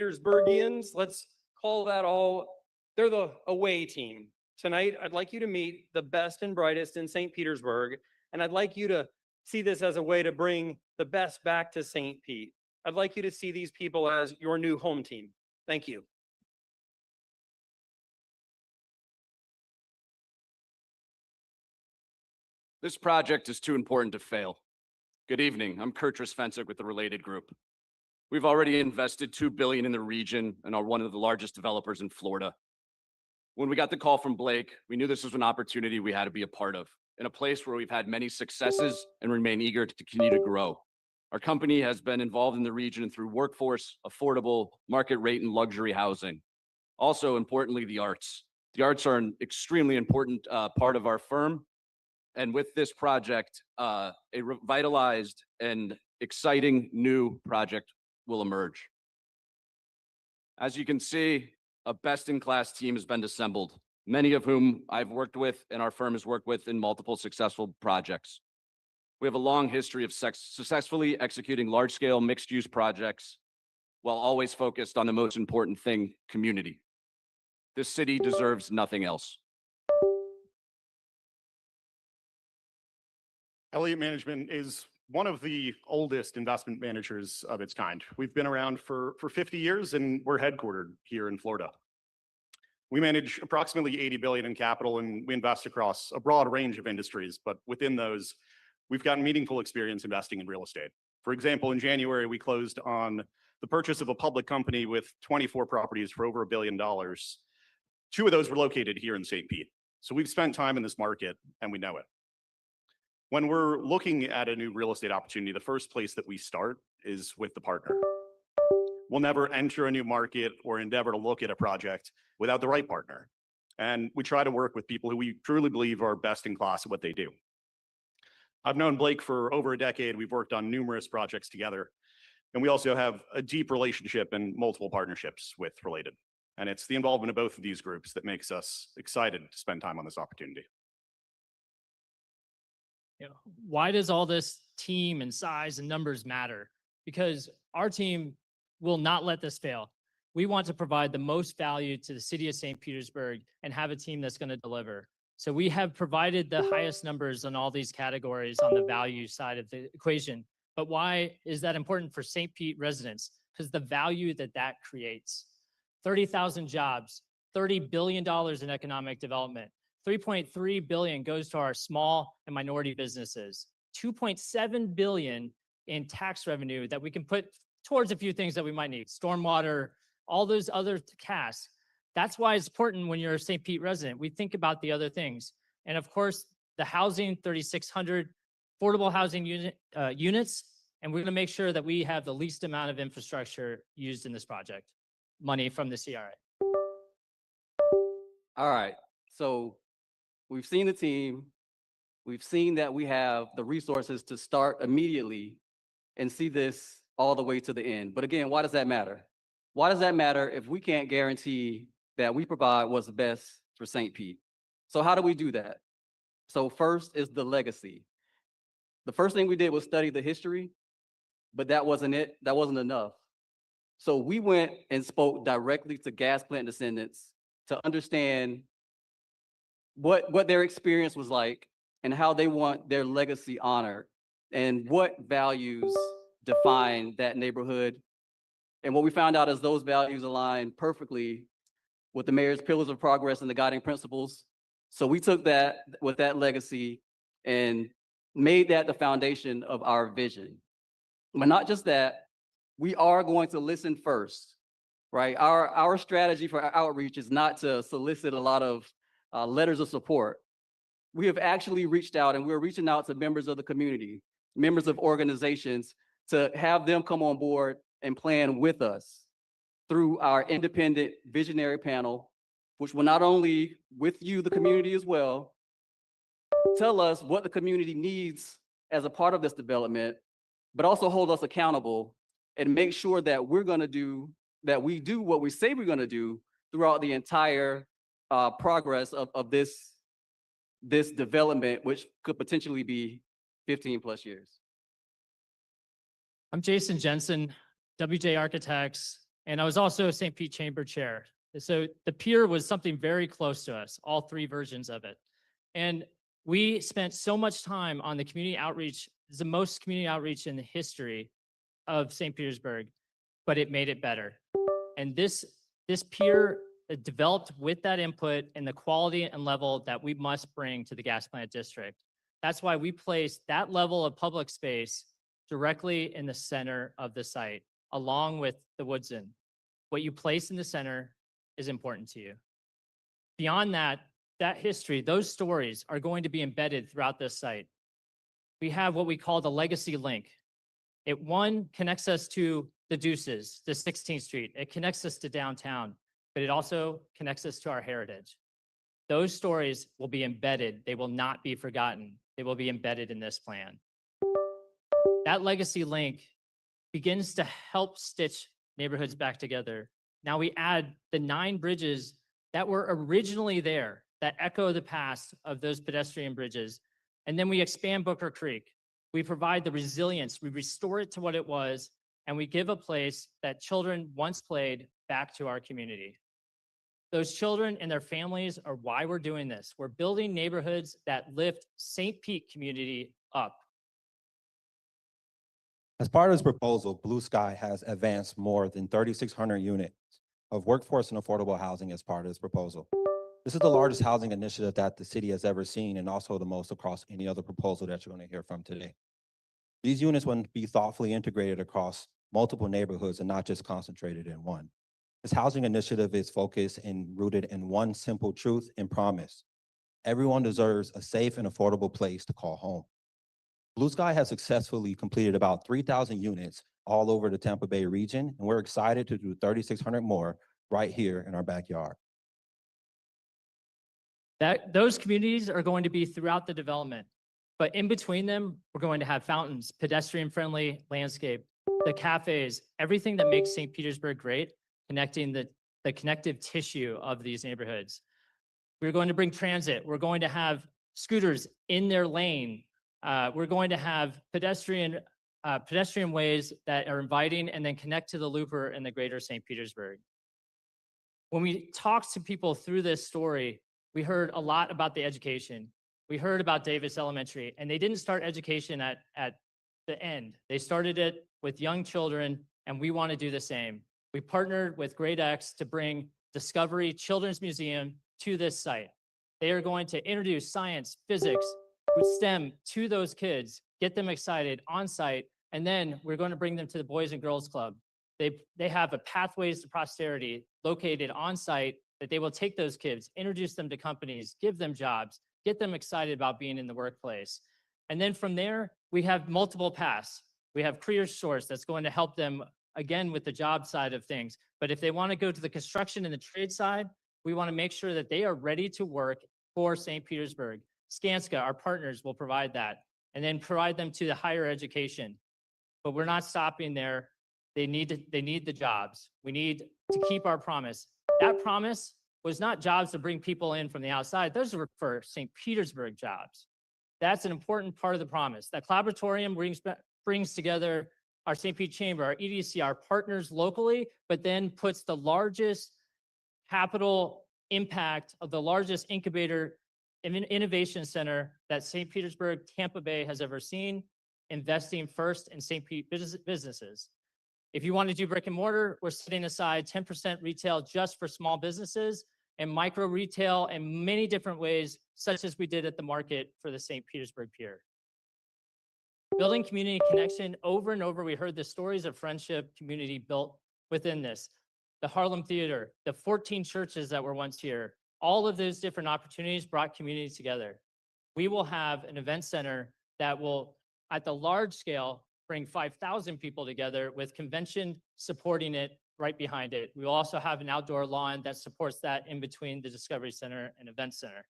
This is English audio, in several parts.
Petersburgians, let's call that all, they're the away team. Tonight, I'd like you to meet the best and brightest in St. Petersburg, and I'd like you to see this as a way to bring the best back to St. Pete. I'd like you to see these people as your new home team. Thank you. This project is too important to fail. Good evening, I'm Kurt Trisfensick with the Related Group. We've already invested $2 billion in the region and are one of the largest developers in Florida. When we got the call from Blake, we knew this was an opportunity we had to be a part of, in a place where we've had many successes and remain eager to continue to grow. Our company has been involved in the region through workforce, affordable, market rate, and luxury housing. Also, importantly, the arts. The arts are an extremely important part of our firm. And with this project, a revitalized and exciting new project will emerge. As you can see, a best-in-class team has been assembled, many of whom I've worked with and our firm has worked with in multiple successful projects. We have a long history of successfully executing large-scale mixed-use projects while always focused on the most important thing, community. This city deserves nothing else. Elliott Management is one of the oldest investment managers of its kind. We've been around for 50 years and we're headquartered here in Florida. We manage approximately $80 billion in capital and we invest across a broad range of industries, but within those, we've gotten meaningful experience investing in real estate. For example, in January, we closed on the purchase of a public company with 24 properties for over $1 billion. 2 of those were located here in St. Pete. So we've spent time in this market and we know it. When we're looking at a new real estate opportunity, the first place that we start is with the partner. We'll never enter a new market or endeavor to look at a project without the right partner. And we try to work with people who we truly believe are best in class at what they do. I've known Blake for over a decade. We've worked on numerous projects together. And we also have a deep relationship and multiple partnerships with Related. And it's the involvement of both of these groups that makes us excited to spend time on this opportunity. Why does all this team and size and numbers matter? Because our team will not let this fail. We want to provide the most value to the city of St. Petersburg and have a team that's going to deliver. So we have provided the highest numbers on all these categories on the value side of the equation. But why is that important for St. Pete residents? Because the value that creates. 30,000 jobs, $30 billion in economic development. 3.3 billion goes to our small and minority businesses. 2.7 billion in tax revenue that we can put towards a few things that we might need. Stormwater, all those other cash. That's why it's important when you're a St. Pete resident. We think about the other things. And of course, the housing, 3,600 affordable housing units. And we're going to make sure that we have the least amount of infrastructure used in this project. Money from the CRA. All right. So we've seen the team. We've seen that we have the resources to start immediately and see this all the way to the end. But again, why does that matter? Why does that matter if we can't guarantee that we provide what's best for St. Pete? So how do we do that? So first is the legacy. The first thing we did was study the history, but that wasn't it. That wasn't enough. So we went and spoke directly to gas plant descendants to understand what their experience was like and how they want their legacy honored and what values define that neighborhood. And what we found out is those values align perfectly with the mayor's pillars of progress and the guiding principles. So we took that with that legacy and made that the foundation of our vision. But not just that, we are going to listen first, right? Our strategy for our outreach is not to solicit a lot of letters of support. We have actually reached out and we're reaching out to members of the community, members of organizations to have them come on board and plan with us through our independent visionary panel, which will not only with you, the community as well, tell us what the community needs as a part of this development, but also hold us accountable and make sure that we do what we say we're going to do throughout the entire progress of this development, which could potentially be 15 plus years. I'm Jason Jensen, WJ Architects, And I was also a St. Pete Chamber Chair. So the pier was something very close to us, all three versions of it. And we spent so much time on the community outreach. It's the most community outreach in the history of St. Petersburg, but it made it better. And this pier developed with that input and the quality and level that we must bring to the gas plant district. That's why we placed that level of public space directly in the center of the site, along with the Woodson. What you place in the center is important to you. Beyond that history, those stories are going to be embedded throughout this site. We have what we call the legacy link. It connects us to the Deuces, to 16th Street. It connects us to downtown, but it also connects us to our heritage. Those stories will be embedded. They will not be forgotten. They will be embedded in this plan. That legacy link begins to help stitch neighborhoods back together. Now we add the 9 bridges that were originally there, that echo the past of those pedestrian bridges. And then we expand Booker Creek. We provide the resilience, we restore it to what it was, and we give a place that children once played back to our community. Those children and their families are why we're doing this. We're building neighborhoods that lift St. Pete community up. As part of this proposal, Blue Sky has advanced more than 3,600 units of workforce and affordable housing as part of this proposal. This is the largest housing initiative that the city has ever seen, and also the most across any other proposal that you're going to hear from today. These units will be thoughtfully integrated across multiple neighborhoods and not just concentrated in one. This housing initiative is focused and rooted in one simple truth and promise. Everyone deserves a safe and affordable place to call home. Blue Sky has successfully completed about 3,000 units all over the Tampa Bay region, and we're excited to do 3,600 more right here in our backyard. Those communities are going to be throughout the development, but in between them, we're going to have fountains, pedestrian-friendly landscape, the cafes, everything that makes St. Petersburg great, connecting the connective tissue of these neighborhoods. We're going to bring transit. We're going to have scooters in their lane. We're going to have pedestrian ways that are inviting and then connect to the Looper and the greater St. Petersburg. When we talked to people through this story, we heard a lot about the education. We heard about Davis Elementary, and they didn't start education at the end. They started it with young children, and we want to do the same. We partnered with Great X to bring Discovery Children's Museum to this site. They are going to introduce science, physics, with STEM to those kids, get them excited on site, and then we're going to bring them to the Boys and Girls Club. They have a Pathways to Prosperity located on site that they will take those kids, introduce them to companies, give them jobs, get them excited about being in the workplace. And then from there, we have multiple paths. We have Career Source that's going to help them, again, with the job side of things. But if they want to go to the construction and the trade side, we want to make sure that they are ready to work for St. Petersburg. Skanska, our partners, will provide that, and then provide them to the higher education. But we're not stopping there. They need the jobs. We need to keep our promise. That promise was not jobs to bring people in from the outside. Those were for St. Petersburg jobs. That's an important part of the promise. That collaboratorium brings together our St. Pete Chamber, our EDC, our partners locally, but then puts the largest capital impact of the largest incubator innovation center that St. Petersburg, Tampa Bay has ever seen, investing first in St. Pete businesses. If you want to do brick and mortar, we're setting aside 10% retail just for small businesses and micro retail in many different ways, such as we did at the market for the St. Petersburg Pier. Building community connection over and over. We heard the stories of friendship, community built within this. The Harlem Theater, the 14 churches that were once here, all of those different opportunities brought community together. We will have an event center that will, at the large scale, bring 5,000 people together with convention supporting it right behind it. We will also have an outdoor lawn that supports that in between the Discovery Center and Event Center.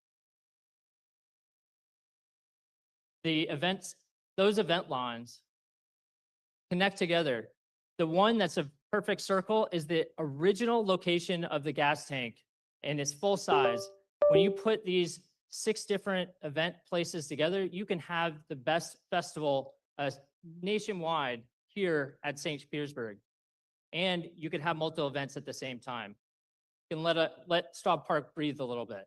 Those event lawns connect together. The one that's a perfect circle is the original location of the gas tank, and it's full size. When you put these 6 different event places together, you can have the best festival nationwide here at St. Petersburg. and you could have multiple events at the same time. You can let Straw Park breathe a little bit.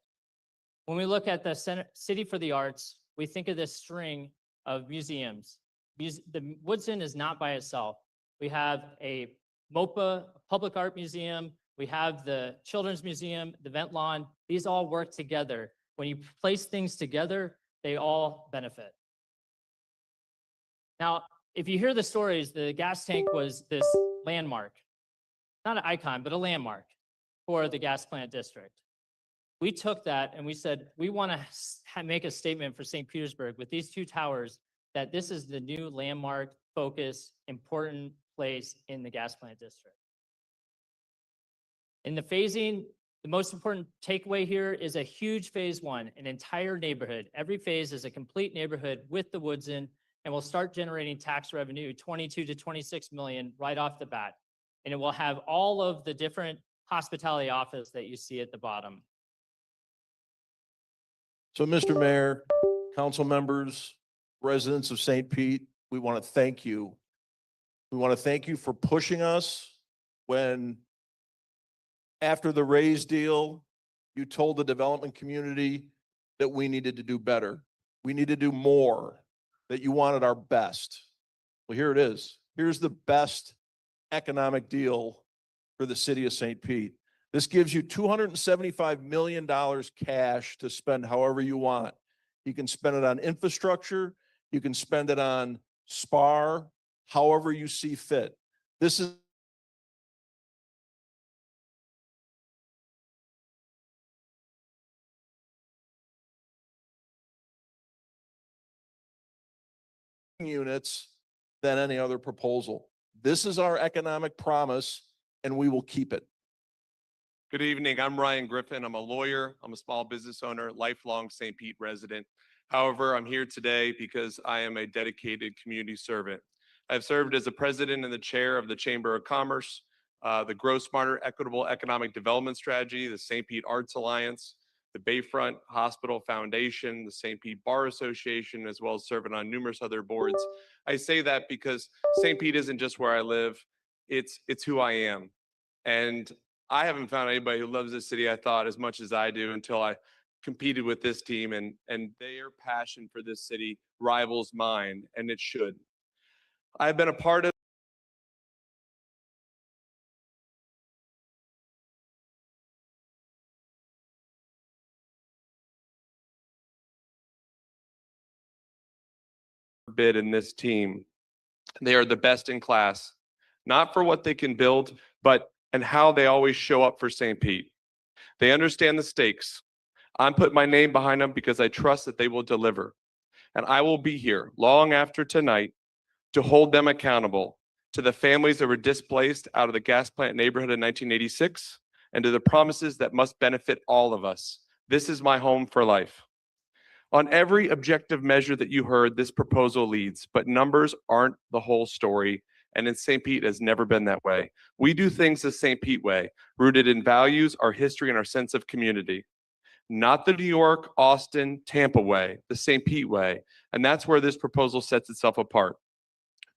When we look at the City for the Arts, we think of this string of museums. The Woodson is not by itself. We have a MOPA, Public Art Museum. We have the Children's Museum, the Vent Lawn. These all work together. When you place things together, they all benefit. Now, if you hear the stories, the gas tank was this landmark, not an icon, but a landmark for the gas plant district. We took that and we said, we want to make a statement for St. Petersburg with these two towers that this is the new landmark, focus, important place in the gas plant district. In the phasing, the most important takeaway here is a huge phase one, an entire neighborhood. Every phase is a complete neighborhood with the Woodson, and will start generating tax revenue, 22 to 26 million right off the bat. And it will have all of the different hospitality office that you see at the bottom. So, Mr. Mayor, council members, residents of St. Pete, we want to thank you. We want to thank you for pushing us when, after the Rays deal, you told the development community that we needed to do better. We need to do more, that you wanted our best. Well, here it is. Here's the best economic deal for the city of St. Pete. This gives you $275 million cash to spend however you want. You can spend it on infrastructure. You can spend it on SPAR, however you see fit. This is units than any other proposal. This is our economic promise, and we will keep it. Good evening. I'm Ryan Griffin. I'm a lawyer. I'm a small business owner, lifelong St. Pete resident. However, I'm here today because I am a dedicated community servant. I've served as the president and the chair of the Chamber of Commerce, the Grow Smarter Equitable Economic Development Strategy, the St. Pete Arts Alliance, the Bayfront Hospital Foundation, the St. Pete Bar Association, as well as serving on numerous other boards. I say that because St. Pete isn't just where I live, it's who I am. And I haven't found anybody who loves this city, I thought, as much as I do until I competed with this team, and their passion for this city rivals mine, and it should. I've been a part of bid in this team. They are the best in class, not for what they can build, but and how they always show up for St. Pete. They understand the stakes. I'm putting my name behind them because I trust that they will deliver. And I will be here long after tonight to hold them accountable to the families that were displaced out of the gas plant neighborhood in 1986 and to the promises that must benefit all of us. This is my home for life. On every objective measure that you heard, this proposal leads, but numbers aren't the whole story. And in St. Pete has never been that way. We do things the St. Pete way, rooted in values, our history, and our sense of community. Not the New York, Austin, Tampa way, the St. Pete way. And that's where this proposal sets itself apart.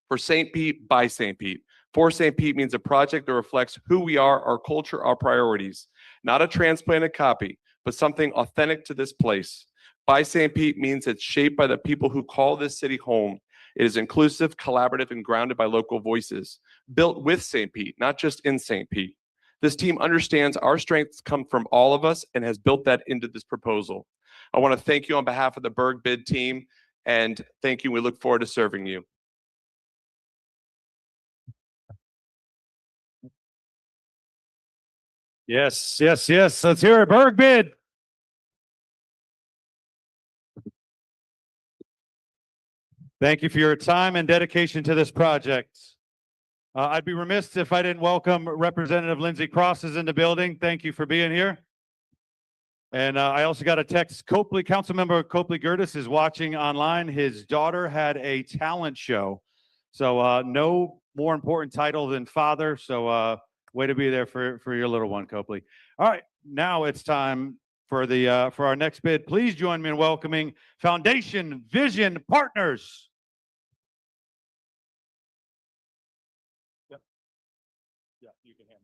For St. Pete, by St. Pete. For St. Pete means a project that reflects who we are, our culture, our priorities. Not a transplanted copy, but something authentic to this place. By St. Pete means it's shaped by the people who call this city home. It is inclusive, collaborative, and grounded by local voices. Built with St. Pete, not just in St. Pete. This team understands our strengths come from all of us and has built that into this proposal. I want to thank you on behalf of the Berg Bid team, and thank you. We look forward to serving you. Yes, yes, yes. Let's hear it. Berg Bid. Thank you for your time and dedication to this project. I'd be remiss if I didn't welcome Representative Lindsay Cross is in the building. Thank you for being here. And I also got a text. Councilmember Copley Gertis is watching online. His daughter had a talent show. So no more important title than father. So way to be there for your little one, Copley. All right, now it's time for our next bid. Please join me in welcoming Foundation Vision Partners. Yeah, you can hand.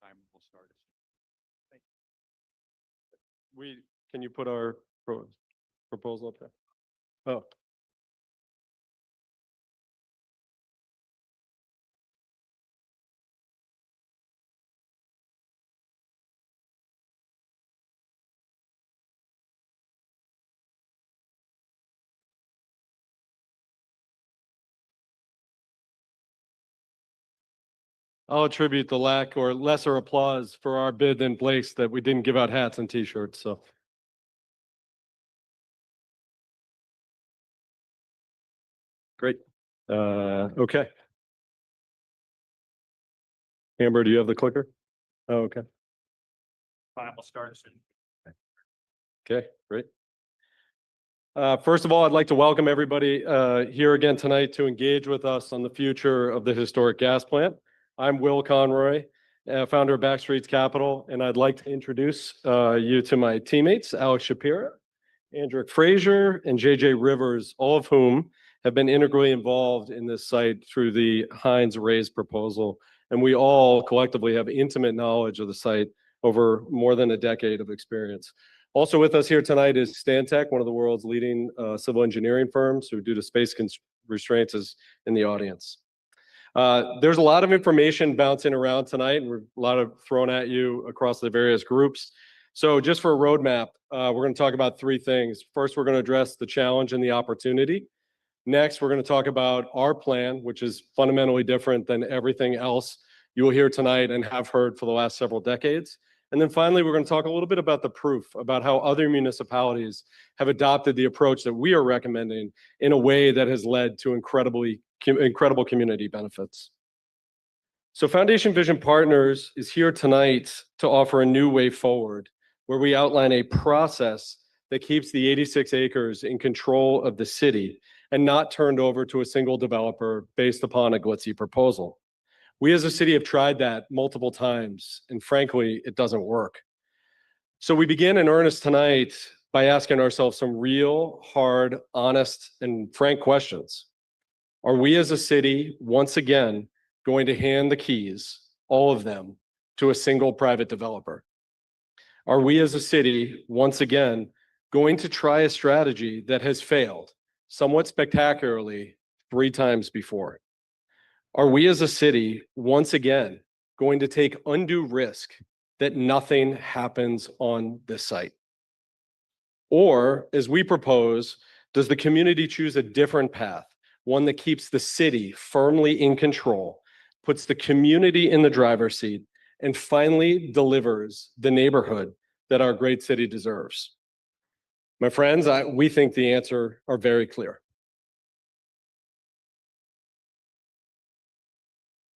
Time will start. Can you put our proposal up there? Oh. I'll attribute the lack or lesser applause for our bid than Blake's that we didn't give out hats and t-shirts, so. Great. Okay. Amber, do you have the clicker? Oh, okay. Time will start soon. Okay, great. First of all, I'd like to welcome everybody here again tonight to engage with us on the future of the historic gas plant. I'm Will Conroy, founder of Backstreets Capital, and I'd like to introduce you to my teammates, Alex Shapiro, Andrew Frazier, and JJ Rivers, all of whom have been integrally involved in this site through the Hines Raise proposal. And we all collectively have intimate knowledge of the site over more than a decade of experience. Also with us here tonight is Stantec, one of the world's leading civil engineering firms who, due to space restraints, is in the audience. There's a lot of information bouncing around tonight, and a lot of thrown at you across the various groups. So just for a roadmap, we're going to talk about three things. First, we're going to address the challenge and the opportunity. Next, we're going to talk about our plan, which is fundamentally different than everything else you will hear tonight and have heard for the last several decades. And then finally, we're going to talk a little bit about the proof, about how other municipalities have adopted the approach that we are recommending in a way that has led to incredible community benefits. So Foundation Vision Partners is here tonight to offer a new way forward, where we outline a process that keeps the 86 acres in control of the city and not turned over to a single developer based upon a glitzy proposal. We as a city have tried that multiple times, and frankly, it doesn't work. So we begin in earnest tonight by asking ourselves some real, hard, honest, and frank questions. Are we as a city, once again, going to hand the keys, all of them, to a single private developer? Are we as a city, once again, going to try a strategy that has failed somewhat spectacularly 3 times before? Are we as a city, once again, going to take undue risk that nothing happens on this site? Or, as we propose, does the community choose a different path, one that keeps the city firmly in control, puts the community in the driver's seat, and finally delivers the neighborhood that our great city deserves? My friends, we think the answer are very clear.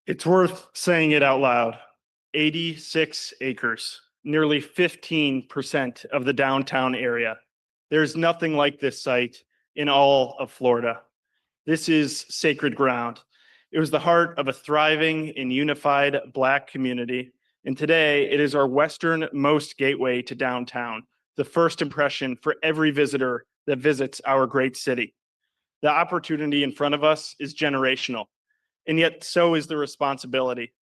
It's worth saying it out loud. 86 acres, nearly 15% of the downtown area. There's nothing like this site in all of Florida. This is sacred ground. It was the heart of a thriving and unified Black community. And today it is our westernmost gateway to downtown, the first impression for every visitor that visits our great city. The opportunity in front of us is generational, and yet so is the responsibility.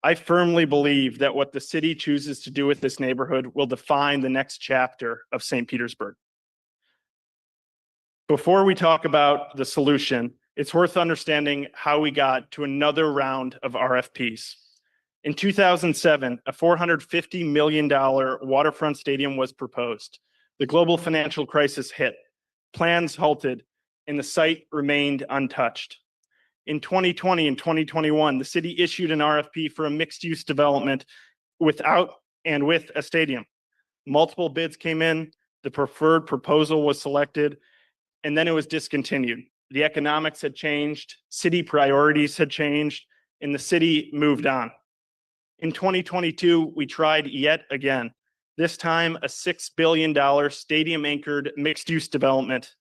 I firmly believe that what the city chooses to do with this neighborhood will define the next chapter of St. Petersburg. Before we talk about the solution, it's worth understanding how we got to another round of RFPs. In 2007, a $450 million waterfront stadium was proposed. The global financial crisis hit, plans halted, and the site remained untouched. In 2020 and 2021, the city issued an RFP for a mixed-use development without and with a stadium. Multiple bids came in, the preferred proposal was selected, and then it was discontinued. The economics had changed, city priorities had changed, and the city moved on. In 2022, we tried yet again, this time a $6 billion stadium-anchored mixed-use development.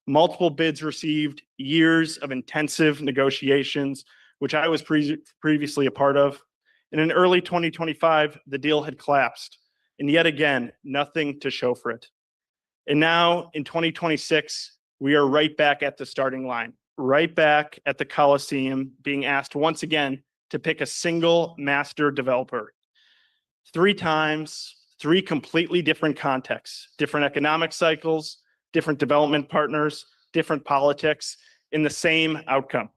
Multiple bids received, years of intensive negotiations, which I was previously a part of. And in early 2025, the deal had collapsed. And yet again, nothing to show for it. And now in 2026, we are right back at the starting line, right back at the Coliseum, being asked once again to pick a single master developer. 3 times, 3 completely different contexts, different economic cycles, different development partners, different politics in the same outcome.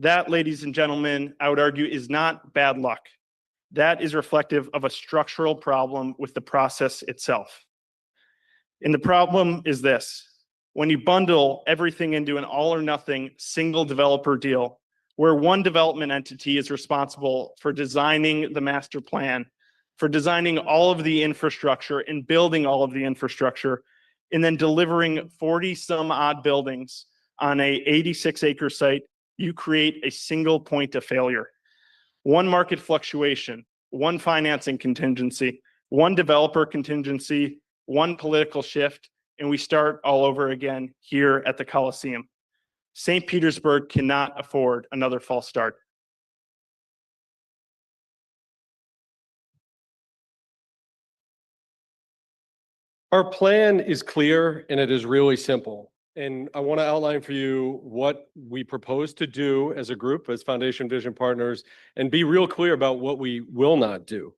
That, ladies and gentlemen, I would argue is not bad luck. That is reflective of a structural problem with the process itself. And the problem is this: when you bundle everything into an all or nothing single developer deal, where one development entity is responsible for designing the master plan, for designing all of the infrastructure and building all of the infrastructure, and then delivering 40 some odd buildings on a 86-acre site, you create a single point of failure. One market fluctuation, one financing contingency, one developer contingency, one political shift, and we start all over again here at the Coliseum. St. Petersburg cannot afford another false start. Our plan is clear and it is really simple. And I want to outline for you what we propose to do as a group, as Foundation Vision Partners, and be real clear about what we will not do.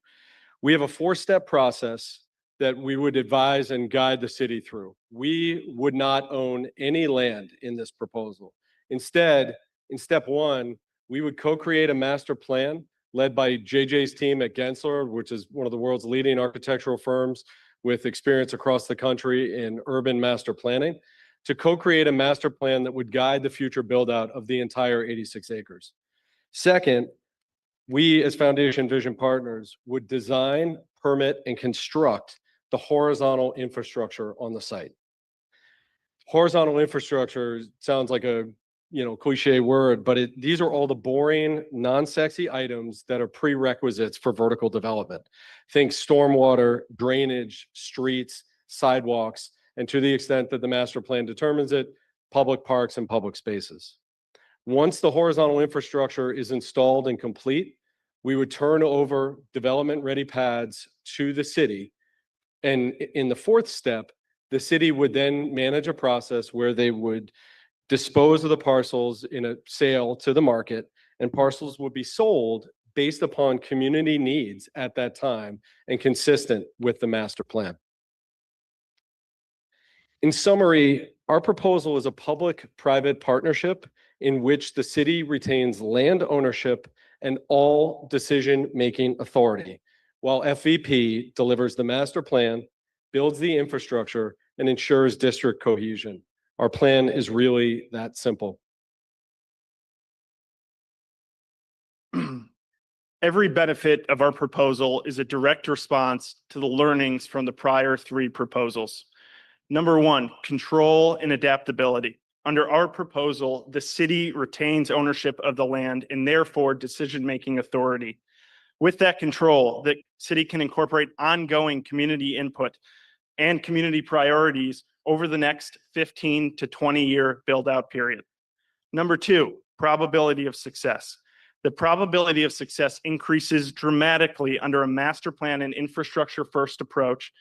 We have a 4-step process that we would advise and guide the city through. We would not own any land in this proposal. Instead, in step 1, we would co-create a master plan led by JJ's team at Gensler, which is one of the world's leading architectural firms with experience across the country in urban master planning, to co-create a master plan that would guide the future build-out of the entire 86 acres. Second, we as Foundation Vision Partners would design, permit, and construct the horizontal infrastructure on the site. Horizontal infrastructure sounds like a cliche word, but these are all the boring, non-sexy items that are prerequisites for vertical development. Think stormwater, drainage, streets, sidewalks, and to the extent that the master plan determines it, public parks and public spaces. Once the horizontal infrastructure is installed and complete, we would turn over development-ready pads to the city. And in the 4th step, the city would then manage a process where they would dispose of the parcels in a sale to the market, and parcels would be sold based upon community needs at that time and consistent with the master plan. In summary, our proposal is a public-private partnership in which the city retains land ownership and all decision-making authority, while FVP delivers the master plan, builds the infrastructure, and ensures district cohesion. Our plan is really that simple. Every benefit of our proposal is a direct response to the learnings from the prior 3 proposals. Number 1, control and adaptability. Under our proposal, the city retains ownership of the land and therefore decision-making authority. With that control, the city can incorporate ongoing community input and community priorities over the next 15 to 20-year build-out period. Number 2, probability of success. The probability of success increases dramatically under a master plan and infrastructure first approach.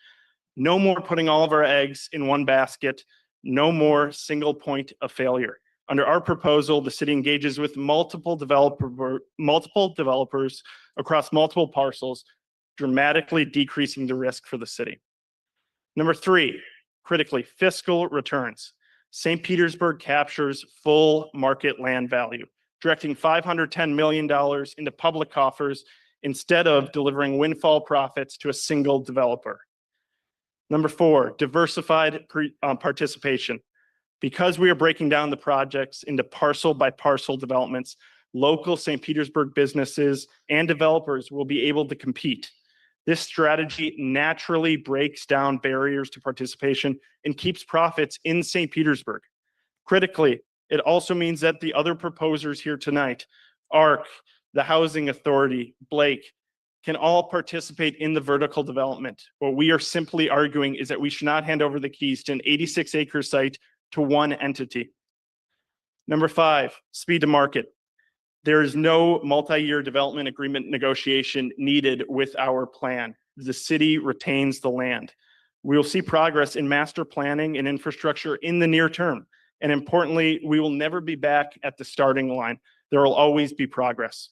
No more putting all of our eggs in one basket, no more single point of failure. Under our proposal, the city engages with multiple developers across multiple parcels, dramatically decreasing the risk for the city. Number 3, critically, fiscal returns. St. Petersburg captures full market land value, directing $510 million into public coffers instead of delivering windfall profits to a single developer. Number 4, diversified participation. Because we are breaking down the projects into parcel by parcel developments, local St. Petersburg businesses and developers will be able to compete. This strategy naturally breaks down barriers to participation and keeps profits in St. Petersburg. Critically, it also means that the other proposers here tonight, ARC, the Housing Authority, Blake, can all participate in the vertical development. What we are simply arguing is that we should not hand over the keys to an 86-acre site to one entity. Number 5, speed to market. There is no multi-year development agreement negotiation needed with our plan. The city retains the land. We will see progress in master planning and infrastructure in the near term. And importantly, we will never be back at the starting line. There will always be progress.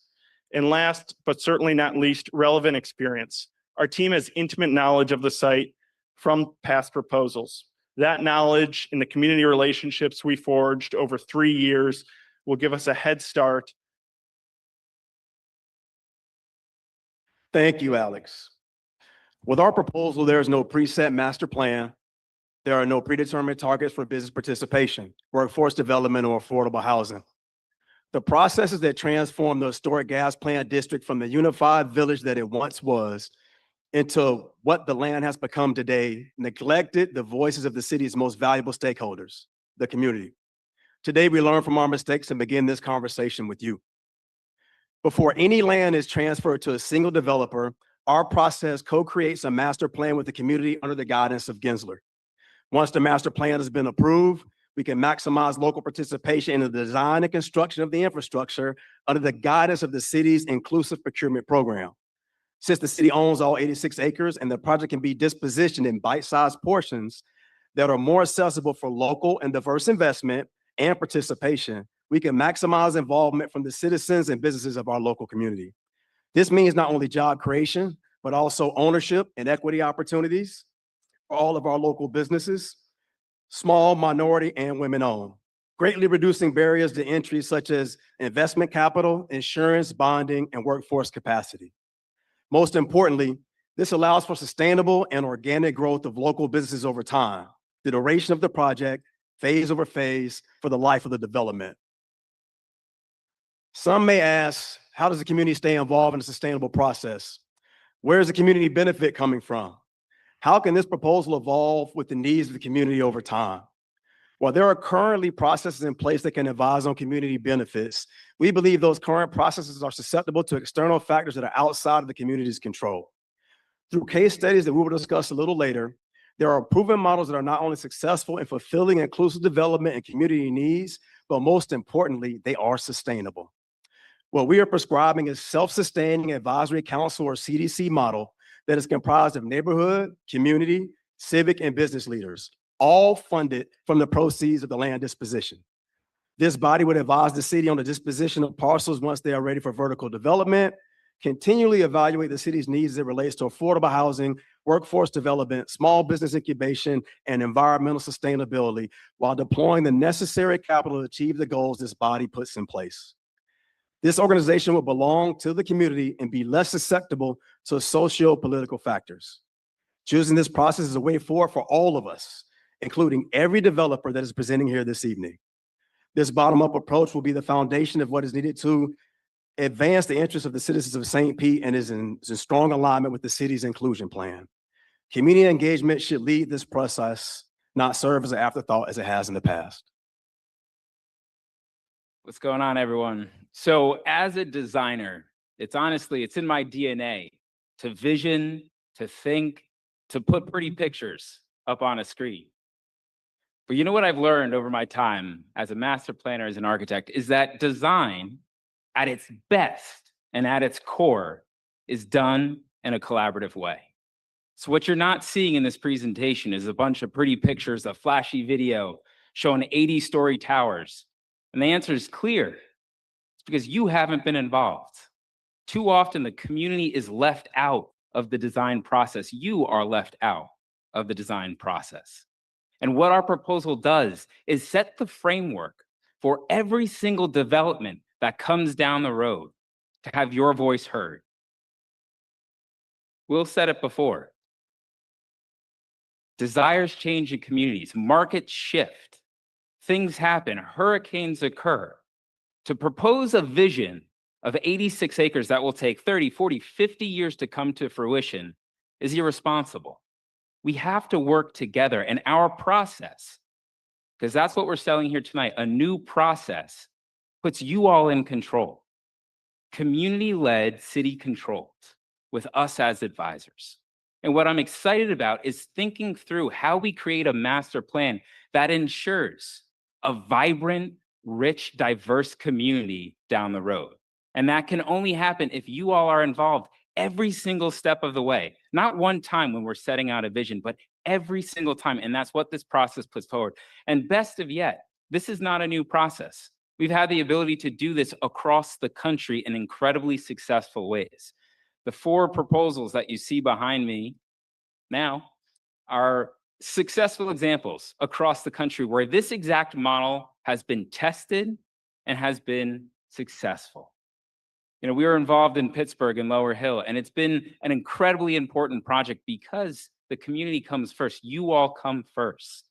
And last, but certainly not least, relevant experience. Our team has intimate knowledge of the site from past proposals. That knowledge and the community relationships we forged over 3 years will give us a head start. Thank you, Alex. With our proposal, there is no preset master plan. There are no predetermined targets for business participation, workforce development, or affordable housing. The processes that transform the historic gas plant district from the unified village that it once was into what the land has become today neglected the voices of the city's most valuable stakeholders, the community. Today, we learn from our mistakes and begin this conversation with you. Before any land is transferred to a single developer, our process co-creates a master plan with the community under the guidance of Gensler. Once the master plan has been approved, we can maximize local participation in the design and construction of the infrastructure under the guidance of the city's inclusive procurement program. Since the city owns all 86 acres and the project can be dispositioned in bite-sized portions that are more accessible for local and diverse investment and participation, we can maximize involvement from the citizens and businesses of our local community. This means not only job creation, but also ownership and equity opportunities for all of our local businesses, small, minority, and women-owned, greatly reducing barriers to entry such as investment capital, insurance, bonding, and workforce capacity. Most importantly, this allows for sustainable and organic growth of local businesses over time, the duration of the project, phase over phase, for the life of the development. Some may ask, how does the community stay involved in a sustainable process? Where is the community benefit coming from? How can this proposal evolve with the needs of the community over time? While there are currently processes in place that can advise on community benefits, we believe those current processes are susceptible to external factors that are outside of the community's control. Through case studies that we will discuss a little later, there are proven models that are not only successful in fulfilling inclusive development and community needs, but most importantly, they are sustainable. What we are prescribing is self-sustaining advisory council or CDC model that is comprised of neighborhood, community, civic, and business leaders, all funded from the proceeds of the land disposition. This body would advise the city on the disposition of parcels once they are ready for vertical development, continually evaluate the city's needs as it relates to affordable housing, workforce development, small business incubation, and environmental sustainability, while deploying the necessary capital to achieve the goals this body puts in place. This organization will belong to the community and be less susceptible to socio-political factors. Choosing this process is a way forward for all of us, including every developer that is presenting here this evening. This bottom-up approach will be the foundation of what is needed to advance the interests of the citizens of St. Pete and is in strong alignment with the city's inclusion plan. Community engagement should lead this process, not serve as an afterthought as it has in the past. What's going on, everyone? So as a designer, it's in my DNA to vision, to think, to put pretty pictures up on a screen. But you know what I've learned over my time as a master planner, as an architect, is that design at its best and at its core is done in a collaborative way. So what you're not seeing in this presentation is a bunch of pretty pictures, a flashy video showing 80-story towers. And the answer is clear. It's because you haven't been involved. Too often, the community is left out of the design process. You are left out of the design process. And what our proposal does is set the framework for every single development that comes down the road to have your voice heard. We'll set it before. Desires change in communities, markets shift, things happen, hurricanes occur. To propose a vision of 86 acres that will take 30, 40, 50 years to come to fruition is irresponsible. We have to work together, and our process, because that's what we're selling here tonight, a new process, puts you all in control. Community-led, city-controlled, with us as advisors. And what I'm excited about is thinking through how we create a master plan that ensures a vibrant, rich, diverse community down the road. And that can only happen if you all are involved every single step of the way. Not one time when we're setting out a vision, but every single time. And that's what this process puts forward. And best of yet, This is not a new process. We've had the ability to do this across the country in incredibly successful ways. The 4 proposals that you see behind me now are successful examples across the country where this exact model has been tested and has been successful. You know, we were involved in Pittsburgh and Lower Hill, and it's been an incredibly important project because the community comes first. You all come first.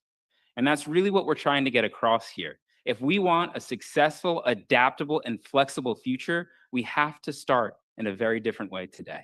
And that's really what we're trying to get across here. If we want a successful, adaptable, and flexible future, we have to start in a very different way today.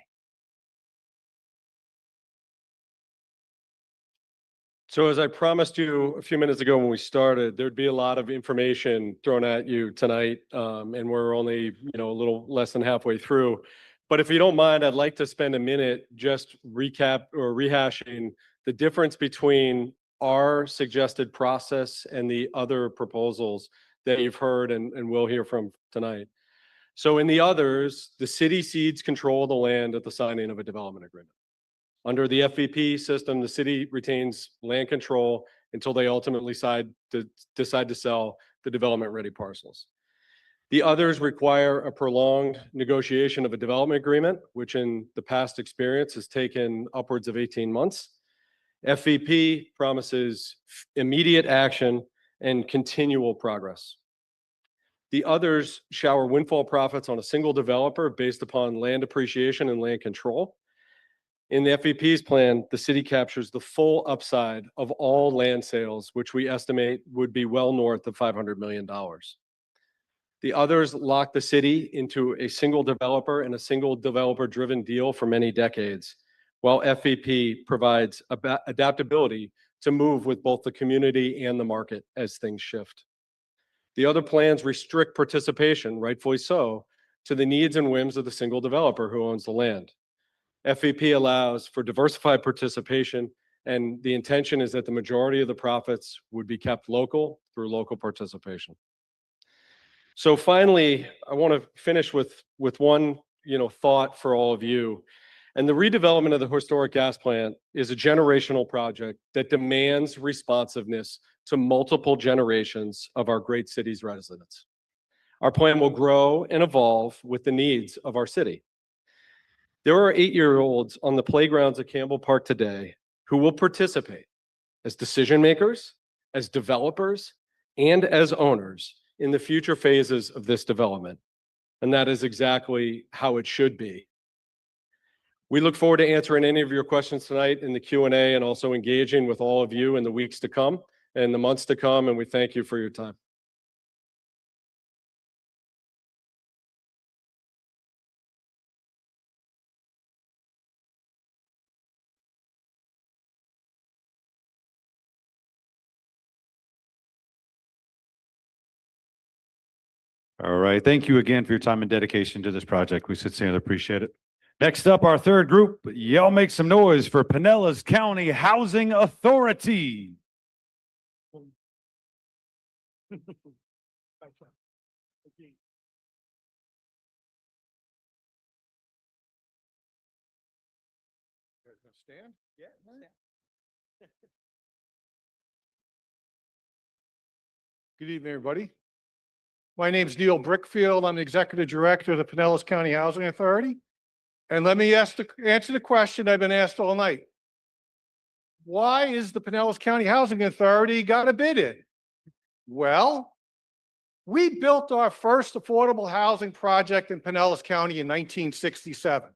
So as I promised you a few minutes ago when we started, there'd be a lot of information thrown at you tonight, and we're only, a little less than halfway through. But if you don't mind, I'd like to spend a minute just recap or rehashing the difference between our suggested process and the other proposals that you've heard and will hear from tonight. So in the others, the city cedes control of the land at the signing of a development agreement. Under the FVP system, the city retains land control until they ultimately decide to sell the development-ready parcels. The others require a prolonged negotiation of a development agreement, which in the past experience has taken upwards of 18 months. FVP promises immediate action and continual progress. The others shower windfall profits on a single developer based upon land appreciation and land control. In the FVP's plan, the city captures the full upside of all land sales, which we estimate would be well north of $500 million. The others lock the city into a single developer and a single developer-driven deal for many decades, while FVP provides adaptability to move with both the community and the market as things shift. The other plans restrict participation, rightfully so, to the needs and whims of the single developer who owns the land. FVP allows for diversified participation, and the intention is that the majority of the profits would be kept local through local participation. So finally, I want to finish with one thought for all of you. And the redevelopment of the historic gas plant is a generational project that demands responsiveness to multiple generations of our great city's residents. Our plan will grow and evolve with the needs of our city. There are 8-year-olds on the playgrounds at Campbell Park today who will participate as decision makers, as developers, and as owners in the future phases of this development. And that is exactly how it should be. We look forward to answering any of your questions tonight in the Q&A and also engaging with all of you in the weeks to come and the months to come, and we thank you for your time. All right. Thank you again for your time and dedication to this project. We sincerely appreciate it. Next up, our third group. Y'all make some noise for Pinellas County Housing Authority. Stand? Yeah. Good evening, everybody. My name is Neil Brickfield. I'm the Executive Director of the Pinellas County Housing Authority. And let me answer the question I've been asked all night. Why is the Pinellas County Housing Authority got a bid in? Well, we built our first affordable housing project in Pinellas County in 1967.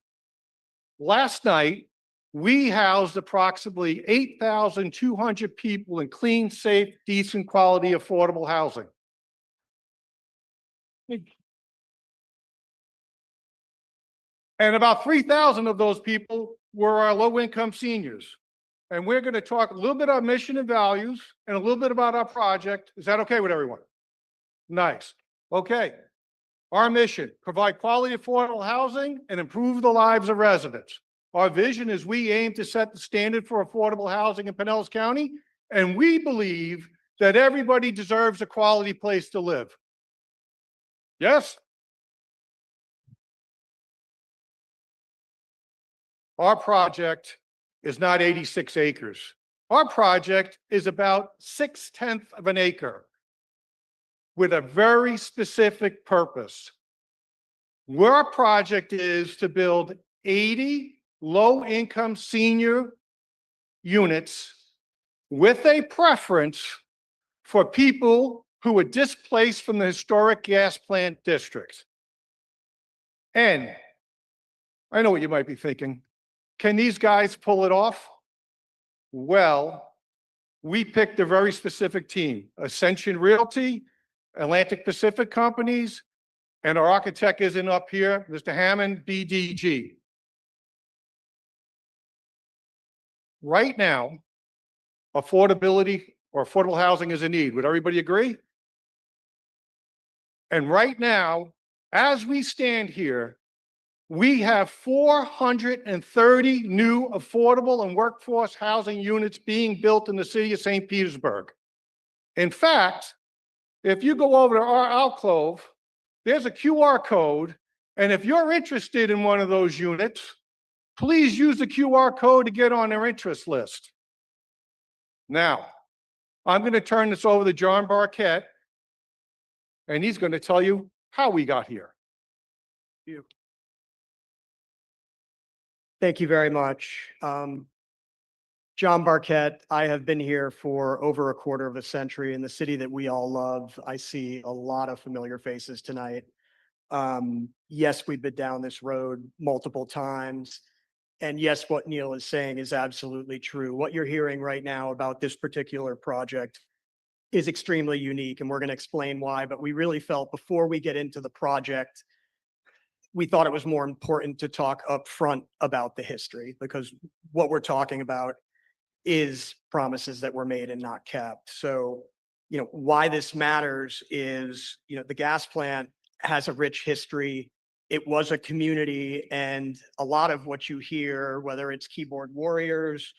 Last night, we housed approximately 8,200 people in clean, safe, decent, quality, affordable housing. And about 3,000 of those people were our low-income seniors. And we're going to talk a little bit about mission and values and a little bit about our project. Is that okay with everyone? Nice. Okay. Our mission: provide quality, affordable housing and improve the lives of residents. Our vision is we aim to set the standard for affordable housing in Pinellas County, and we believe that everybody deserves a quality place to live. Yes? Our project is not 86 acres. Our project is about 6/10 of an acre. with a very specific purpose. Where our project is to build 80 low-income senior units with a preference for people who were displaced from the historic gas plant districts. And I know what you might be thinking. Can these guys pull it off? Well, we picked a very specific team, Ascension Realty, Atlantic Pacific Companies, and our architect isn't up here, Mr. Hammond, BDG. Right now, affordability or affordable housing is a need. Would everybody agree? And right now, as we stand here, we have 430 new affordable and workforce housing units being built in the city of St. Petersburg. In fact, if you go over to our alcove, there's a QR code, and if you're interested in one of those units, please use the QR code to get on their interest list. Now, I'm going to turn this over to John Barquette, and he's going to tell you how we got here. Thank you very much. John Barquette, I have been here for over a quarter of a century in the city that we all love. I see a lot of familiar faces tonight. Yes, we've been down this road multiple times. And yes, what Neil is saying is absolutely true. What you're hearing right now about this particular project is extremely unique, and we're going to explain why. But we really felt before we get into the project, we thought it was more important to talk up front about the history, because what we're talking about is promises that were made and not kept. So, why this matters is, the gas plant has a rich history. It was a community, and a lot of what you hear, whether it's keyboard warriors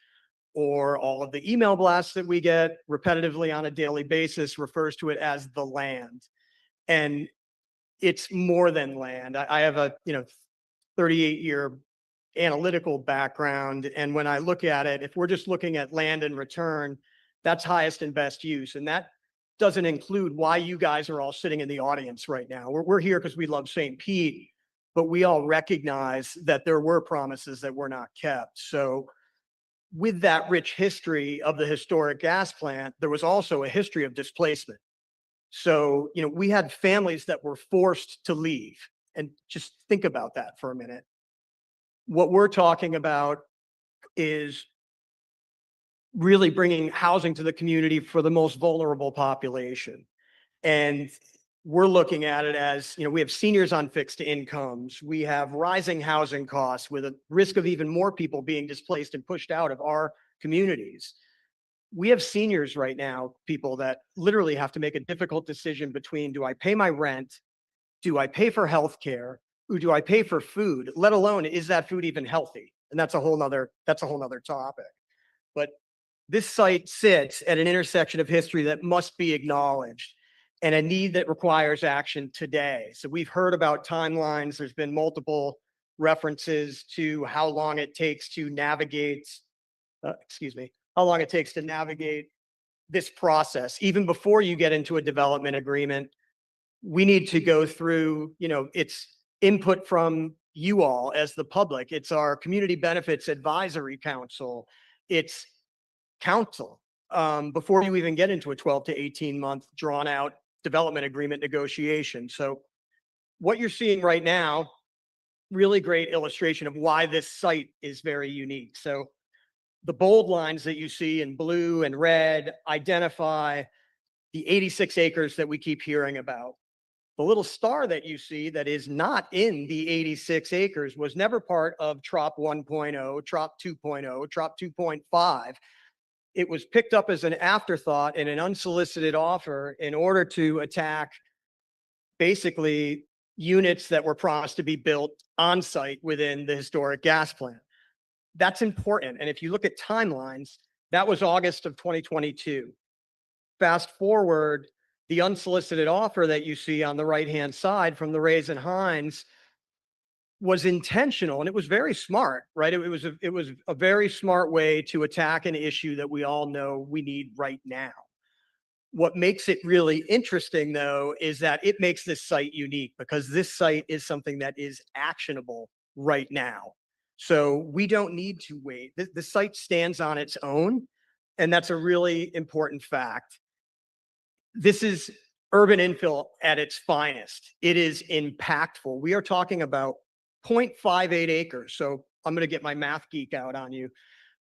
or all of the email blasts that we get repetitively on a daily basis, refers to it as the land. And it's more than land. I have a 38-year analytical background, and when I look at it, if we're just looking at land and return, that's highest and best use. And that doesn't include why you guys are all sitting in the audience right now. We're here because we love St. Pete, but we all recognize that there were promises that were not kept. So with that rich history of the historic gas plant, there was also a history of displacement. So, we had families that were forced to leave. And just think about that for a minute. What we're talking about is really bringing housing to the community for the most vulnerable population. And we're looking at it as, we have seniors on fixed incomes. We have rising housing costs with a risk of even more people being displaced and pushed out of our communities. We have seniors right now, people that literally have to make a difficult decision between, do I pay my rent? Do I pay for healthcare? Or do I pay for food? Let alone, is that food even healthy? And that's a whole nother topic. But this site sits at an intersection of history that must be acknowledged, and a need that requires action today. So we've heard about timelines. There's been multiple references to how long it takes to navigate, how long it takes to navigate this process. Even before you get into a development agreement, we need to go through, it's input from you all as the public. It's our Community Benefits Advisory Council. It's council before you even get into a 12 to 18 month drawn out development agreement negotiation. So what you're seeing right now, really great illustration of why this site is very unique. So the bold lines that you see in blue and red identify the 86 acres that we keep hearing about. The little star that you see that is not in the 86 acres was never part of TROP 1.0, TROP 2.0, TROP 2.5. It was picked up as an afterthought in an unsolicited offer in order to attack basically units that were promised to be built on site within the historic gas plant. That's important. And if you look at timelines, that was August of 2022. Fast forward, the unsolicited offer that you see on the right-hand side from the Rays and Hines was intentional, and it was very smart, right? It was a very smart way to attack an issue that we all know we need right now. What makes it really interesting, though, is that it makes this site unique because this site is something that is actionable right now. So we don't need to wait. The site stands on its own, and that's a really important fact. This is urban infill at its finest. It is impactful. We are talking about 0.58 acres. So I'm going to get my math geek out on you.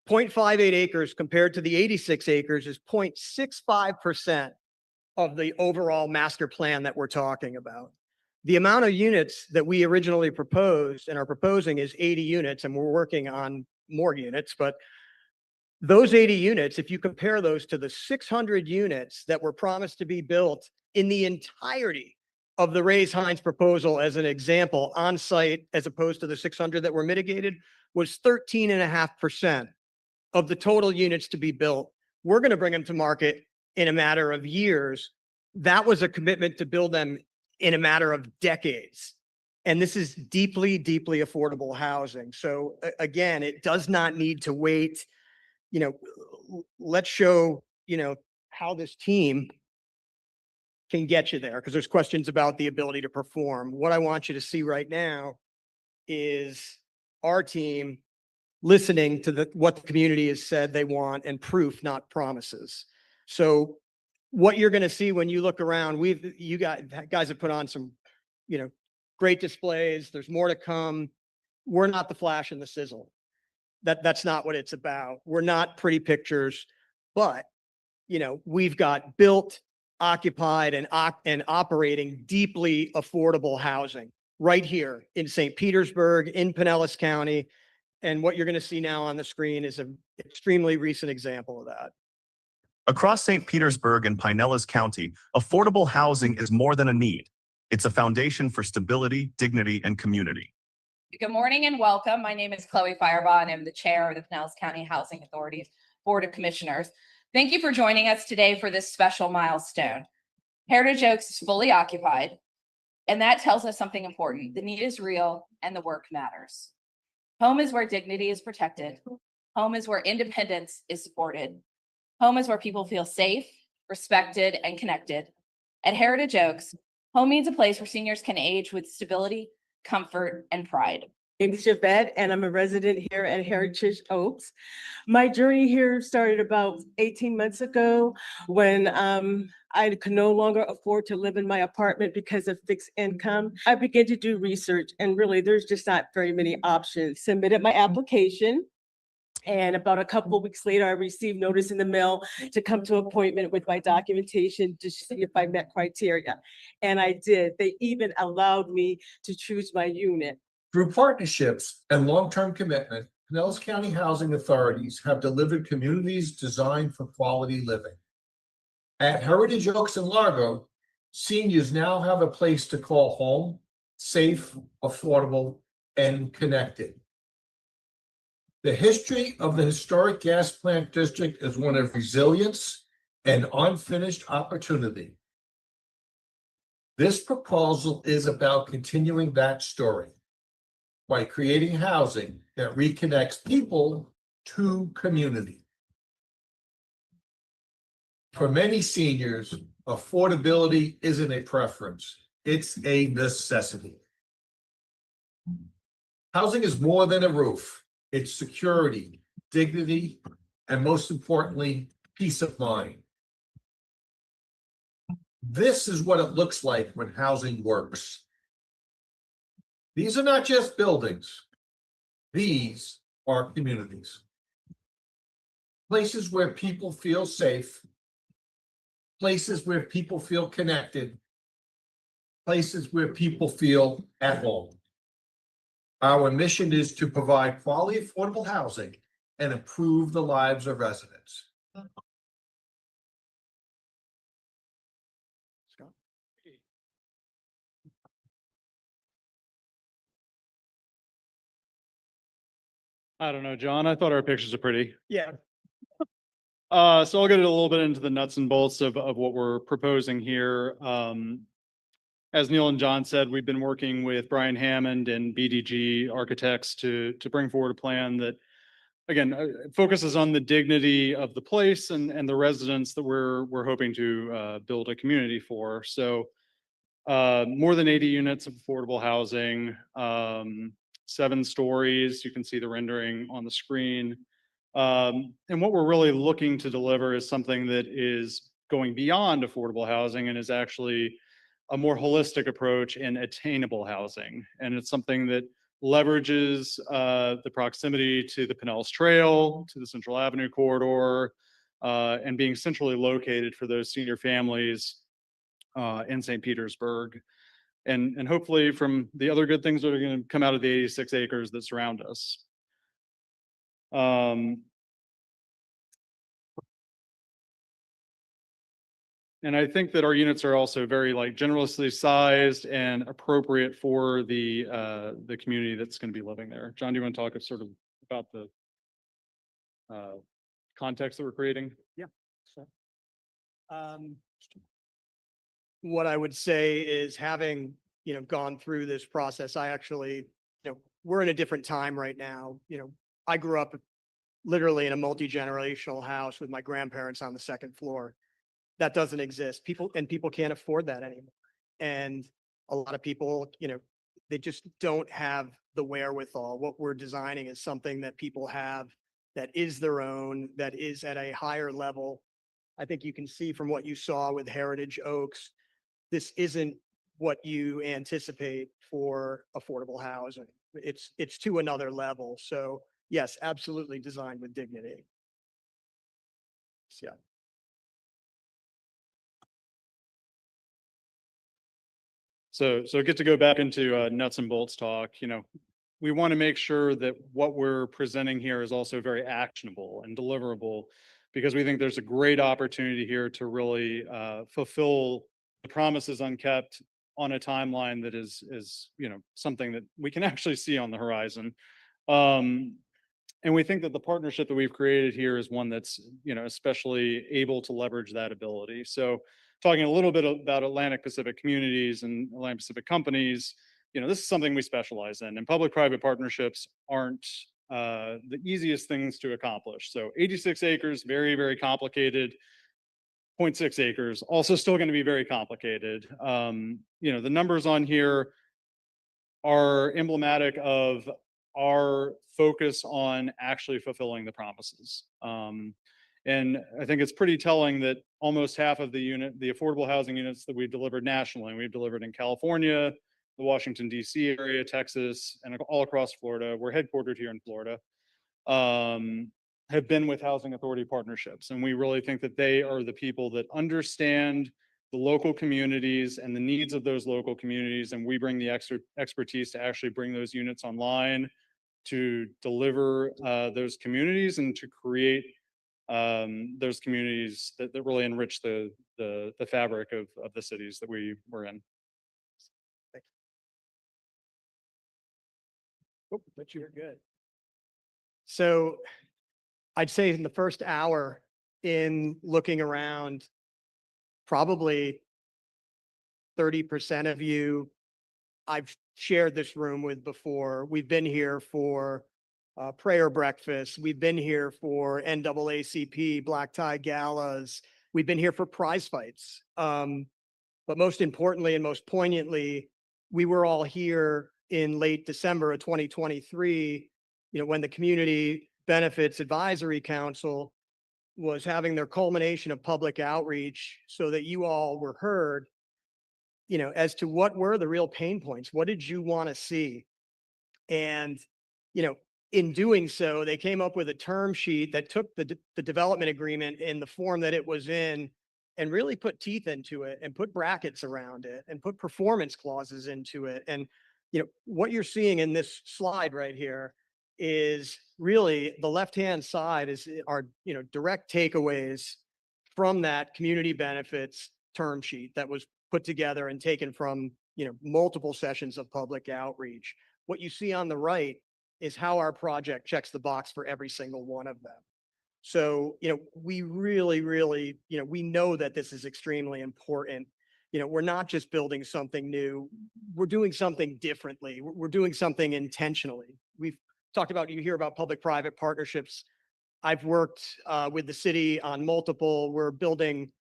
0.58 acres compared to the 86 acres is 0.65% of the overall master plan that we're talking about. The amount of units that we originally proposed and are proposing is 80 units, and we're working on more units, but those 80 units, if you compare those to the 600 units that were promised to be built in the entirety of the Ray's Hines proposal as an example on site, as opposed to the 600 that were mitigated, was 13.5% of the total units to be built. We're going to bring them to market in a matter of years. That was a commitment to build them in a matter of decades. And this is deeply, deeply affordable housing. So again, it does not need to wait. You know, let's show, you know, how this team can get you there, because there's questions about the ability to perform. What I want you to see right now is our team listening to what the community has said they want, and proof, not promises. So what you're going to see when you look around, you guys have put on some, you know, great displays. There's more to come. We're not the flash and the sizzle. That's not what it's about. We're not pretty pictures, but, you know, we've got built, occupied, and operating deeply affordable housing right here in St. Petersburg, in Pinellas County. And what you're going to see now on the screen is an extremely recent example of that. Across St. Petersburg and Pinellas County, affordable housing is more than a need. It's a foundation for stability, dignity, and community. Good morning and welcome. My name is Chloe Firebaugh, and I'm the chair of the Pinellas County Housing Authority's Board of Commissioners. Thank you for joining us today for this special milestone. Heritage Oaks is fully occupied, and that tells us something important. The need is real and the work matters. Home is where dignity is protected. Home is where independence is supported. Home is where people feel safe, respected, and connected. At Heritage Oaks, home means a place where seniors can age with stability, comfort, and pride. My name is Javette, and I'm a resident here at Heritage Oaks. My journey here started about 18 months ago when I could no longer afford to live in my apartment because of fixed income. I began to do research, and really there's just not very many options. Submitted my application, and about a couple of weeks later, I received notice in the mail to come to appointment with my documentation to see if I met criteria. And I did. They even allowed me to choose my unit. Through partnerships and long-term commitment, Pinellas County Housing Authorities have delivered communities designed for quality living. At Heritage Oaks in Largo, seniors now have a place to call home, safe, affordable, and connected. The history of the historic gas plant district is one of resilience and unfinished opportunity. This proposal is about continuing that story by creating housing that reconnects people to community. For many seniors, affordability isn't a preference, it's a necessity. Housing is more than a roof. It's security, dignity, and most importantly, peace of mind. This is what it looks like when housing works. These are not just buildings. These are communities. Places where people feel safe. Places where people feel connected. Places where people feel at home. Our mission is to provide quality, affordable housing and improve the lives of residents. I don't know, John. I thought our pictures are pretty. Yeah. So I'll get a little bit into the nuts and bolts of what we're proposing here. As Neil and John said, we've been working with Brian Hammond and BDG Architects to bring forward a plan that again, focuses on the dignity of the place and the residents that we're hoping to build a community for. So more than 80 units of affordable housing, 7 stories. You can see the rendering on the screen. And what we're really looking to deliver is something that is going beyond affordable housing and is actually a more holistic approach in attainable housing. And it's something that leverages the proximity to the Pinellas Trail, to the Central Avenue corridor, and being centrally located for those senior families in St. Petersburg. And hopefully from the other good things that are going to come out of the 86 acres that surround us. And I think that our units are also very generously sized and appropriate for the community that's going to be living there. John, do you want to talk sort of about the context that we're creating? Yeah. Sure. What I would say is having, gone through this process, I actually, we're in a different time right now. I grew up literally in a multi-generational house with my grandparents on the second floor. That doesn't exist. People can't afford that anymore. And a lot of people, they just don't have the wherewithal. What we're designing is something that people have that is their own, that is at a higher level. I think you can see from what you saw with Heritage Oaks, this isn't what you anticipate for affordable housing. It's to another level. So yes, absolutely designed with dignity. Yeah. So get to go back into nuts and bolts talk. We want to make sure that what we're presenting here is also very actionable and deliverable, because we think there's a great opportunity here to really fulfill the promises unkept on a timeline that is something that we can actually see on the horizon. And we think that the partnership that we've created here is one that's especially able to leverage that ability. So talking a little bit about Atlantic Pacific communities and Atlantic Pacific companies, this is something we specialize in, and public-private partnerships aren't the easiest things to accomplish. So 86 acres, very, very complicated. 0.6 acres, also still going to be very complicated. The numbers on here are emblematic of our focus on actually fulfilling the promises. And I think it's pretty telling that almost half of the affordable housing units that we've delivered nationally, and we've delivered in California, the Washington, D.C. area, Texas, and all across Florida. We're headquartered here in Florida, have been with housing authority partnerships. And we really think that they are the people that understand the local communities and the needs of those local communities. And we bring the expertise to actually bring those units online, to deliver those communities and to create those communities that really enrich the fabric of the cities that we're in. Oh, but you're good. So I'd say in the first hour in looking around, probably 30% of you I've shared this room with before. We've been here for prayer breakfast. We've been here for NAACP, black tie galas. We've been here for prize fights. But most importantly and most poignantly, we were all here in late December of 2023, when the Community Benefits Advisory Council was having their culmination of public outreach so that you all were heard, as to what were the real pain points. What did you want to see? And, in doing so, they came up with a term sheet that took the development agreement in the form that it was in and really put teeth into it and put brackets around it and put performance clauses into it. And, what you're seeing in this slide right here is really the left-hand side are direct takeaways from that community benefits term sheet that was put together and taken from multiple sessions of public outreach. What you see on the right is how our project checks the box for every single one of them. So we really, really we know that this is extremely important. We're not just building something new, we're doing something differently. We're doing something intentionally. We've talked about, you hear about public-private partnerships. I've worked with the city on multiple, we're building,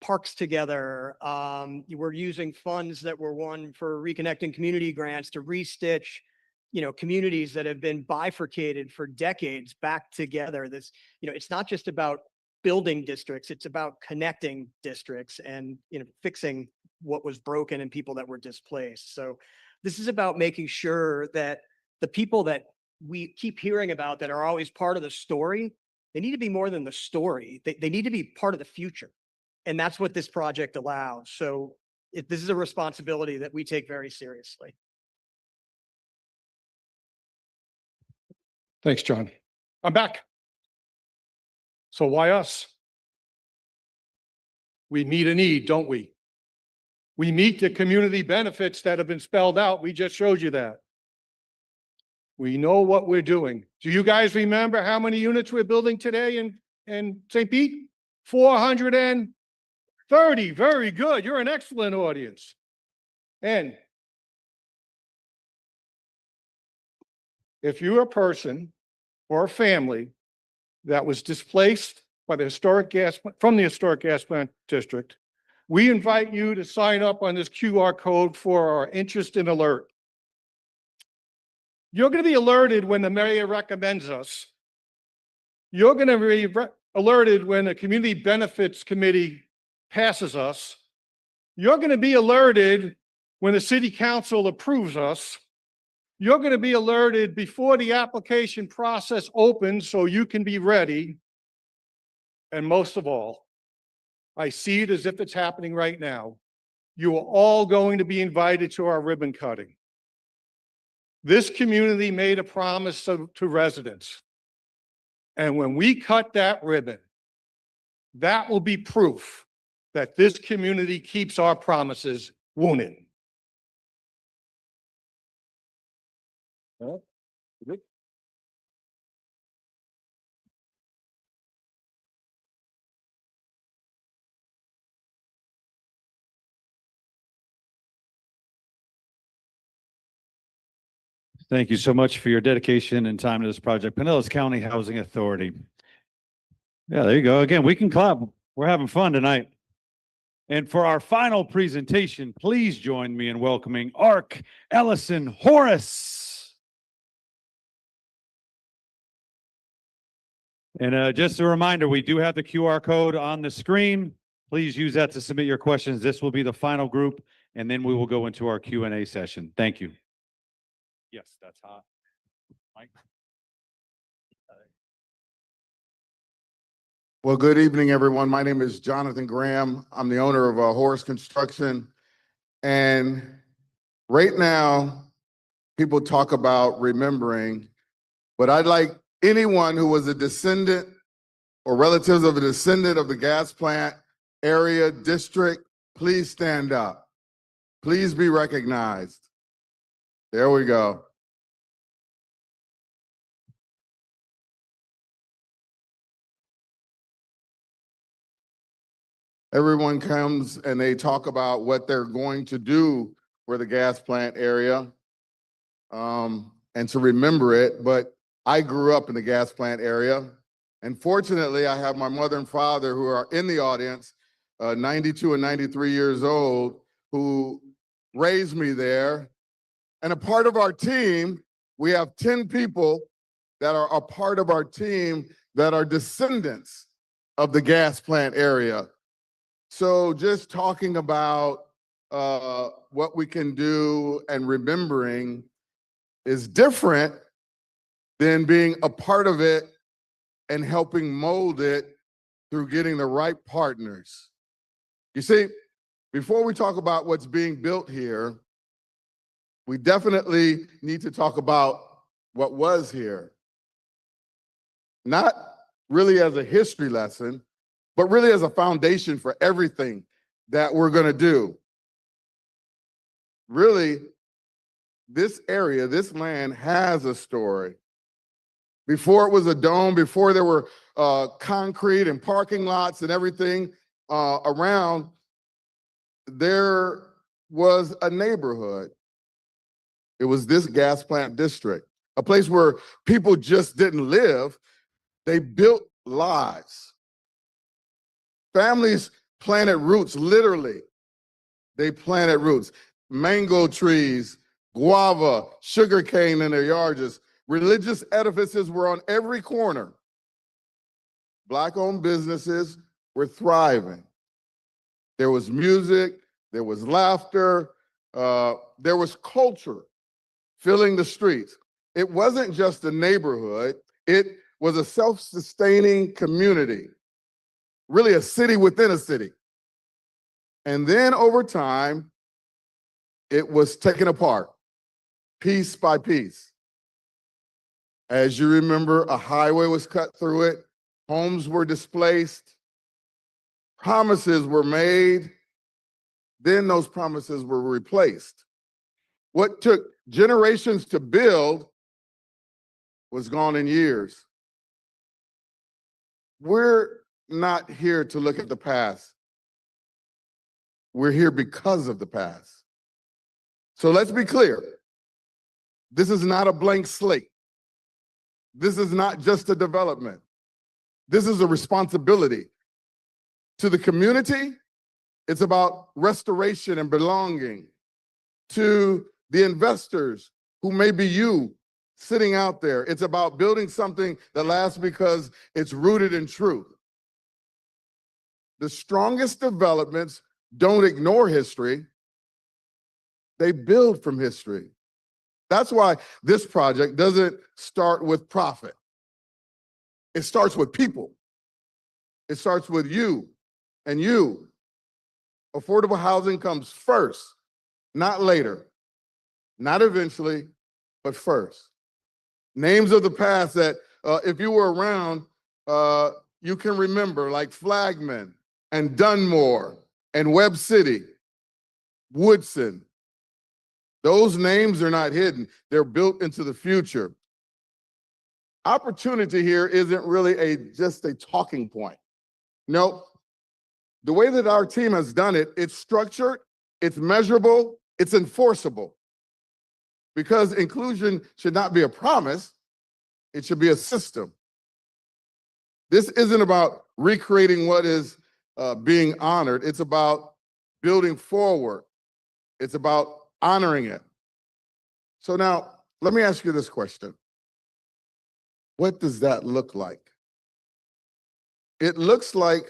parks together. We're using funds that were won for reconnecting community grants to restitch, communities that have been bifurcated for decades back together. This, it's not just about building districts, it's about connecting districts and, fixing what was broken and people that were displaced. So this is about making sure that the people that we keep hearing about that are always part of the story, they need to be more than the story. They need to be part of the future. And that's what this project allows. So this is a responsibility that we take very seriously. Thanks, John. I'm back. So why us? We meet a need, don't we? We meet the community benefits that have been spelled out. We just showed you that. We know what we're doing. Do you guys remember how many units we're building today in St. Pete? 430. Very good. You're an excellent audience. And if you're a person or a family that was displaced by the from the historic gas plant district, we invite you to sign up on this QR code for our interest and alert. You're going to be alerted when the mayor recommends us. You're going to be alerted when the community benefits committee passes us. You're going to be alerted when the city council approves us. You're going to be alerted before the application process opens so you can be ready. And most of all, I see it as if it's happening right now. You are all going to be invited to our ribbon cutting. This community made a promise to residents. And when we cut that ribbon, that will be proof that this community keeps our promises, won't it? Thank you so much for your dedication and time to this project. Pinellas County Housing Authority. Yeah, there you go. Again, we can clap. We're having fun tonight. And for our final presentation, please join me in welcoming Ark Ellison Horace. And just a reminder, we do have the QR code on the screen. Please use that to submit your questions. This will be the final group, and then we will go into our Q&A session. Thank you. Yes, that's hot. Mike. Well, good evening, everyone. My name is Jonathan Graham. I'm the owner of Horace Construction. And right now, people talk about remembering, but I'd like anyone who was a descendant or relatives of a descendant of the gas plant area district, please stand up. Please be recognized. There we go. Everyone comes and they talk about what they're going to do for the gas plant area and to remember it. But I grew up in the gas plant area. And fortunately, I have my mother and father who are in the audience, 92 and 93 years old, who raised me there. And a part of our team, we have 10 people that are a part of our team that are descendants of the gas plant area. So just talking about what we can do and remembering is different than being a part of it and helping mold it through getting the right partners. You see, before we talk about what's being built here, we definitely need to talk about what was here. Not really as a history lesson, but really as a foundation for everything that we're going to do. Really, this area, this land has a story. Before it was a dome, before there were concrete and parking lots and everything around, there was a neighborhood. It was this gas plant district, a place where people just didn't live, they built lives. Families planted roots, literally. They planted roots. Mango trees, guava, sugarcane in their yards. Religious edifices were on every corner. Black-owned businesses were thriving. There was music, there was laughter, there was culture filling the streets. It wasn't just a neighborhood, it was a self-sustaining community, really a city within a city. And then over time, it was taken apart, piece by piece. As you remember, a highway was cut through it, homes were displaced, promises were made, then those promises were replaced. What took generations to build was gone in years. We're not here to look at the past. We're here because of the past. So let's be clear. This is not a blank slate. This is not just a development. This is a responsibility. To the community, it's about restoration and belonging. To the investors who may be you sitting out there, it's about building something that lasts because it's rooted in truth. The strongest developments don't ignore history. They build from history. That's why this project doesn't start with profit. It starts with people. It starts with you and you. Affordable housing comes first, not later, not eventually, but first. Names of the past that if you were around, you can remember, like Flagman and Dunmore and Webb City, Woodson. Those names are not hidden. They're built into the future. Opportunity here isn't really just a talking point. No, the way that our team has done it, it's structured, it's measurable, it's enforceable. Because inclusion should not be a promise, it should be a system. This isn't about recreating what is being honored. It's about building forward. It's about honoring it. So now, let me ask you this question. What does that look like? It looks like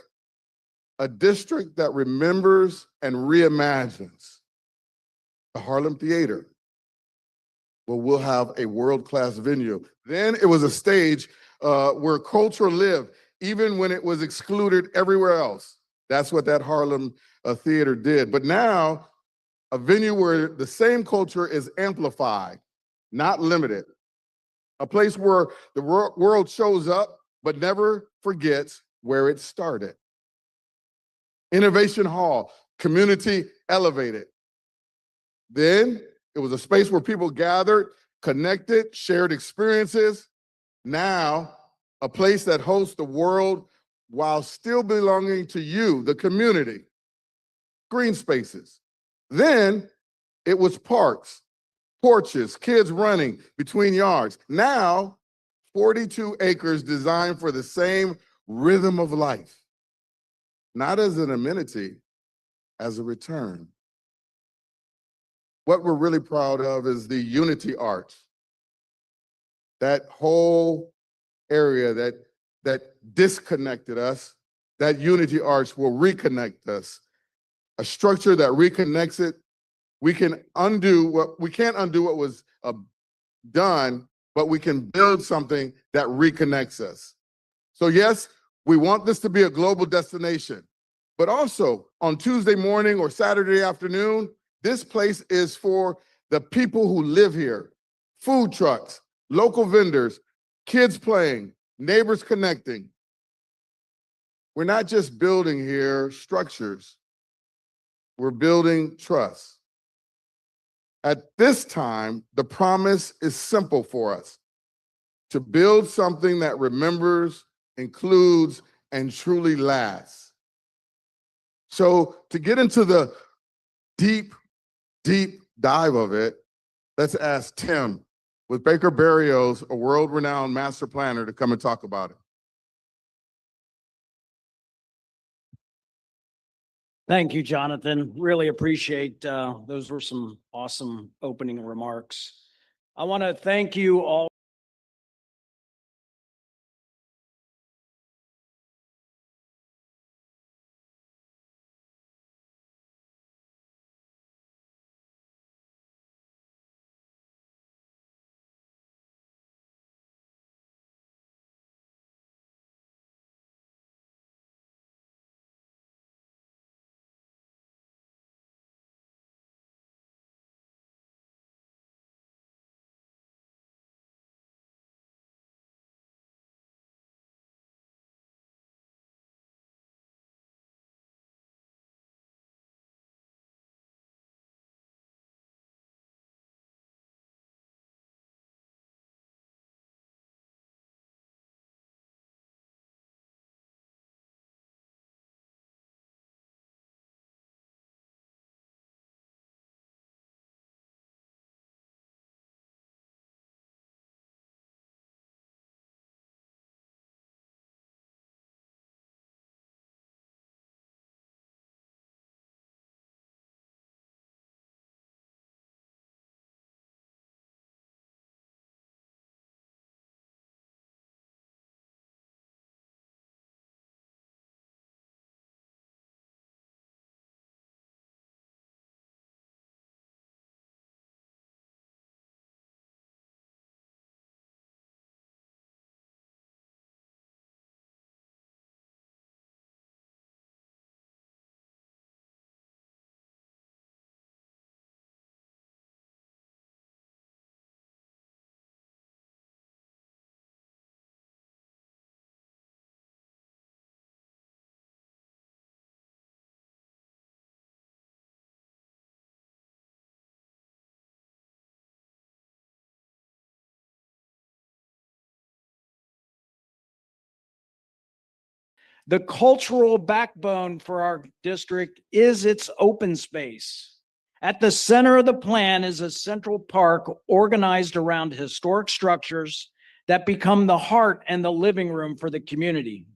a district that remembers and reimagines. The Harlem Theater, where we'll have a world-class venue. Then it was a stage where culture lived, even when it was excluded everywhere else. That's what that Harlem Theater did. But now, a venue where the same culture is amplified, not limited. A place where the world shows up, but never forgets where it started. Innovation Hall, community elevated. Then it was a space where people gathered, connected, shared experiences. Now, a place that hosts the world while still belonging to you, the community. Green spaces. Then it was parks, porches, kids running between yards. Now, 42 acres designed for the same rhythm of life. Not as an amenity, as a return. What we're really proud of is the Unity Arch. That whole area that disconnected us, that Unity Arch will reconnect us. A structure that reconnects it. We can't undo what was done, but we can build something that reconnects us. So yes, we want this to be a global destination, but also on Tuesday morning or Saturday afternoon, this place is for the people who live here. Food trucks, local vendors, kids playing, neighbors connecting. We're not just building here structures. We're building trust. At this time, the promise is simple for us: to build something that remembers, includes, and truly lasts. So to get into the deep dive of it, let's ask Tim with Baker Berrios, a world-renowned master planner, to come and talk about it. Thank you, Jonathan. Really appreciate, those were some awesome opening remarks. I want to thank you all. The cultural backbone for our district is its open space. At the center of the plan is a central park organized around historic structures that become the heart and the living room for the community.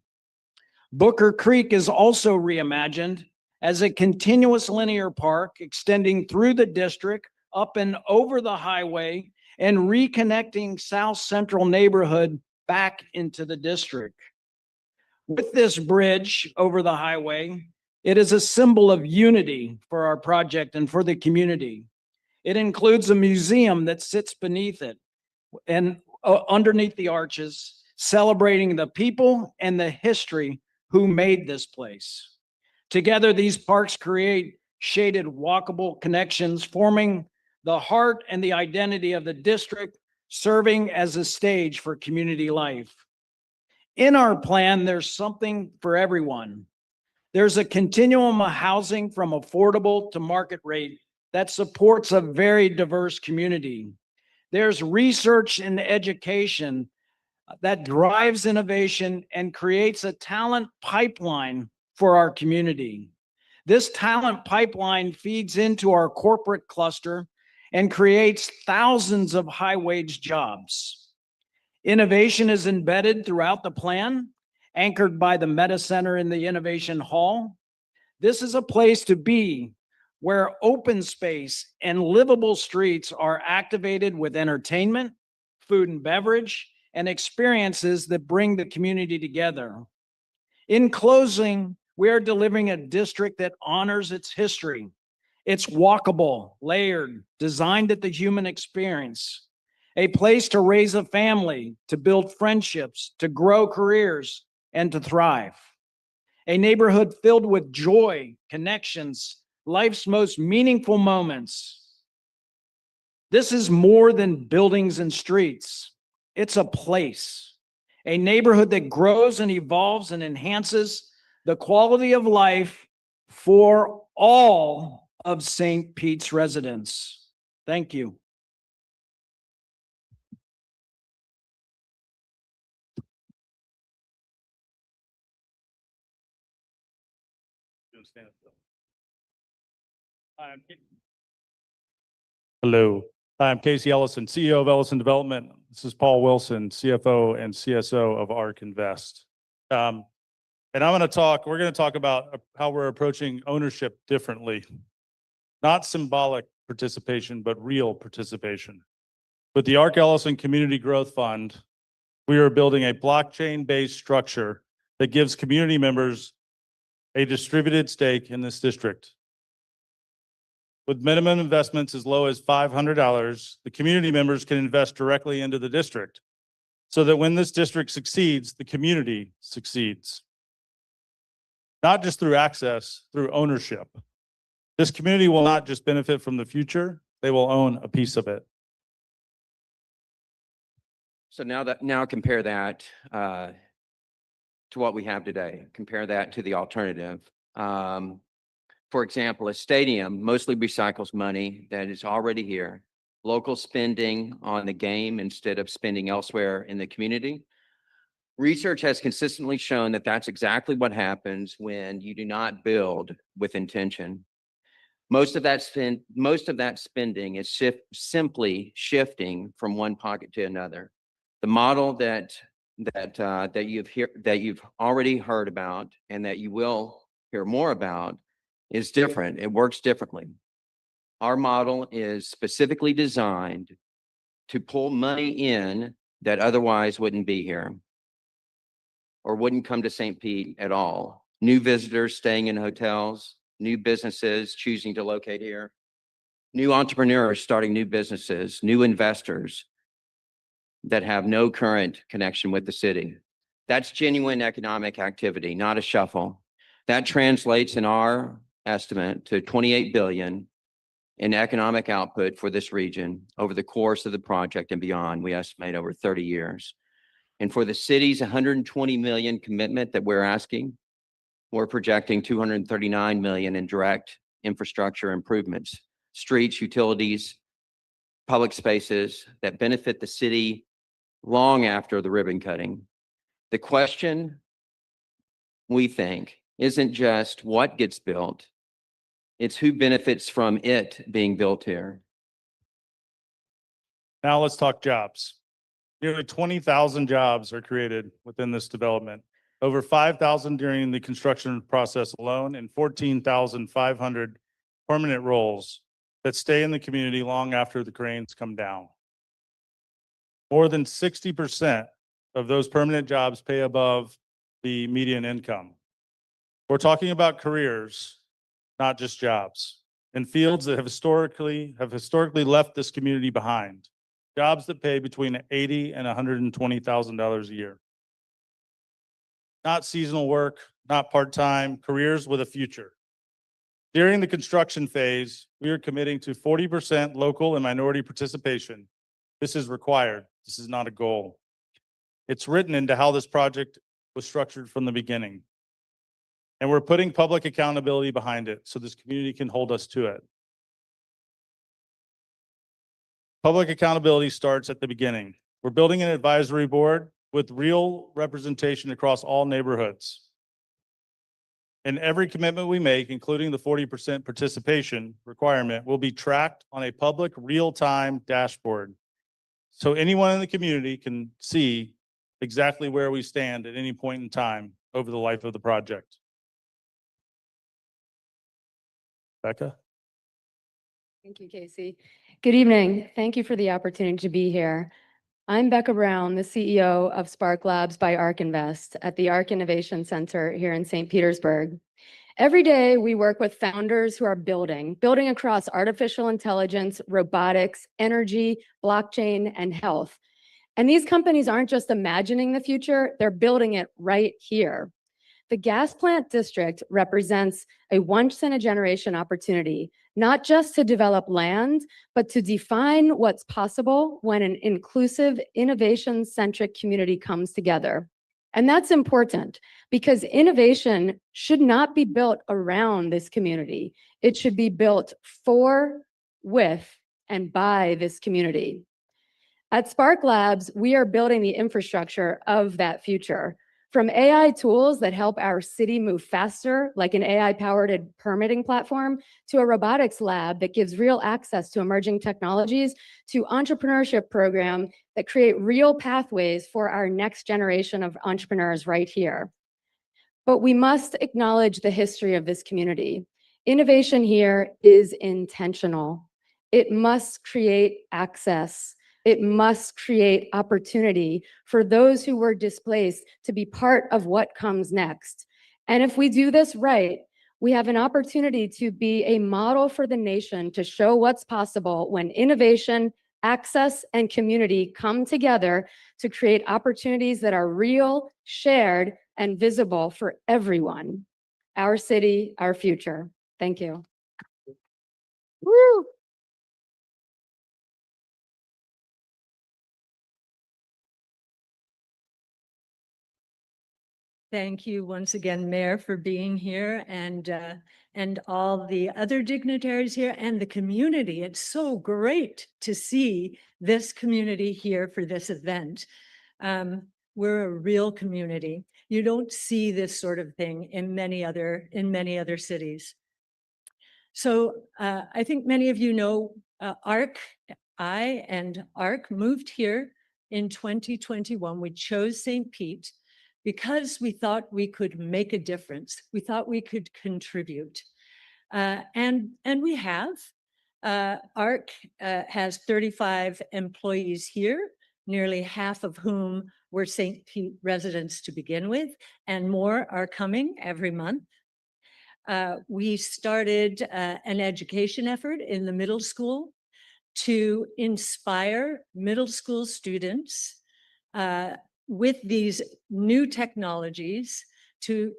Booker Creek is also reimagined as a continuous linear park extending through the district, up and over the highway, and reconnecting South Central neighborhood back into the district. With this bridge over the highway, it is a symbol of unity for our project and for the community. It includes a museum that sits beneath it and underneath the arches, celebrating the people and the history who made this place. Together, these parks create shaded walkable connections, forming the heart and the identity of the district, serving as a stage for community life. In our plan, there's something for everyone. There's a continuum of housing from affordable to market rate that supports a very diverse community. There's research and education that drives innovation and creates a talent pipeline for our community. This talent pipeline feeds into our corporate cluster and creates thousands of high-wage jobs. Innovation is embedded throughout the plan, anchored by the Meta Center in the Innovation Hall. This is a place to be where open space and livable streets are activated with entertainment, food and beverage, and experiences that bring the community together. In closing, we are delivering a district that honors its history. It's walkable, layered, designed at the human experience. A place to raise a family, to build friendships, to grow careers, and to thrive. A neighborhood filled with joy, connections, life's most meaningful moments. This is more than buildings and streets. It's a place, a neighborhood that grows and evolves and enhances the quality of life for all of St. Pete's residents. Thank you. Hello. Hi, I'm Casey Ellison, CEO of Ellison Development. This is Paul Wilson, CFO and CSO of ARK Invest. And we're going to talk about how we're approaching ownership differently. Not symbolic participation, but real participation. With the ARK Ellison Community Growth Fund, we are building a blockchain-based structure that gives community members a distributed stake in this district. With minimum investments as low as $500, the community members can invest directly into the district so that when this district succeeds, the community succeeds. Not just through access, through ownership. This community will not just benefit from the future, they will own a piece of it. So now compare that to what we have today. Compare that to the alternative. For example, a stadium mostly recycles money that is already here. Local spending on the game instead of spending elsewhere in the community. Research has consistently shown that that's exactly what happens when you do not build with intention. Most of that spending is simply shifting from one pocket to another. The model that you've already heard about and that you will hear more about is different. It works differently. Our model is specifically designed to pull money in that otherwise wouldn't be here or wouldn't come to St. Pete at all. New visitors staying in hotels, new businesses choosing to locate here, new entrepreneurs starting new businesses, new investors that have no current connection with the city. That's genuine economic activity, not a shuffle. That translates in our estimate to 28 billion in economic output for this region over the course of the project and beyond. We estimate over 30 years. And for the city's 120 million commitment that we're asking, we're projecting 239 million in direct infrastructure improvements, streets, utilities, public spaces that benefit the city long after the ribbon cutting. The question, we think, isn't just what gets built, it's who benefits from it being built here. Now let's talk jobs. Nearly 20,000 jobs are created within this development. Over 5,000 during the construction process alone and 14,500 permanent roles that stay in the community long after the cranes come down. More than 60% of those permanent jobs pay above the median income. We're talking about careers, not just jobs, in fields that have historically left this community behind. Jobs that pay between $80,000 and $120,000 a year. Not seasonal work, not part-time, careers with a future. During the construction phase, we are committing to 40% local and minority participation. This is required. This is not a goal. It's written into how this project was structured from the beginning. And we're putting public accountability behind it so this community can hold us to it. Public accountability starts at the beginning. We're building an advisory board with real representation across all neighborhoods. And every commitment we make, including the 40% participation requirement, will be tracked on a public real-time dashboard. So anyone in the community can see exactly where we stand at any point in time over the life of the project. Becca? Thank you, Casey. Good evening. Thank you for the opportunity to be here. I'm Becca Brown, the CEO of Spark Labs by ARK Invest at the ARK Innovation Center here in St. Petersburg. Every day, we work with founders who are building across artificial intelligence, robotics, energy, blockchain, and health. And these companies aren't just imagining the future, they're building it right here. The gas plant district represents a once-in-a-generation opportunity, not just to develop land, but to define what's possible when an inclusive, innovation-centric community comes together. And that's important because innovation should not be built around this community. It should be built for, with, and by this community. At Spark Labs, we are building the infrastructure of that future. From AI tools that help our city move faster, like an AI-powered permitting platform, to a robotics lab that gives real access to emerging technologies, to entrepreneurship program that create real pathways for our next generation of entrepreneurs right here. But we must acknowledge the history of this community. Innovation here is intentional. It must create access. It must create opportunity for those who were displaced to be part of what comes next. And if we do this right, we have an opportunity to be a model for the nation to show what's possible when innovation, access, and community come together to create opportunities that are real, shared, and visible for everyone. Our city, our future. Thank you. Woo! Thank you once again, Mayor, for being here and all the other dignitaries here and the community. It's so great to see this community here for this event. We're a real community. You don't see this sort of thing in many other cities. So I think many of you know I and ARC moved here in 2021. We chose St. Pete because we thought we could make a difference. We thought we could contribute. And we have. ARC has 35 employees here, nearly half of whom were St. Pete residents to begin with, and more are coming every month. We started an education effort in the middle school to inspire middle school students with these new technologies to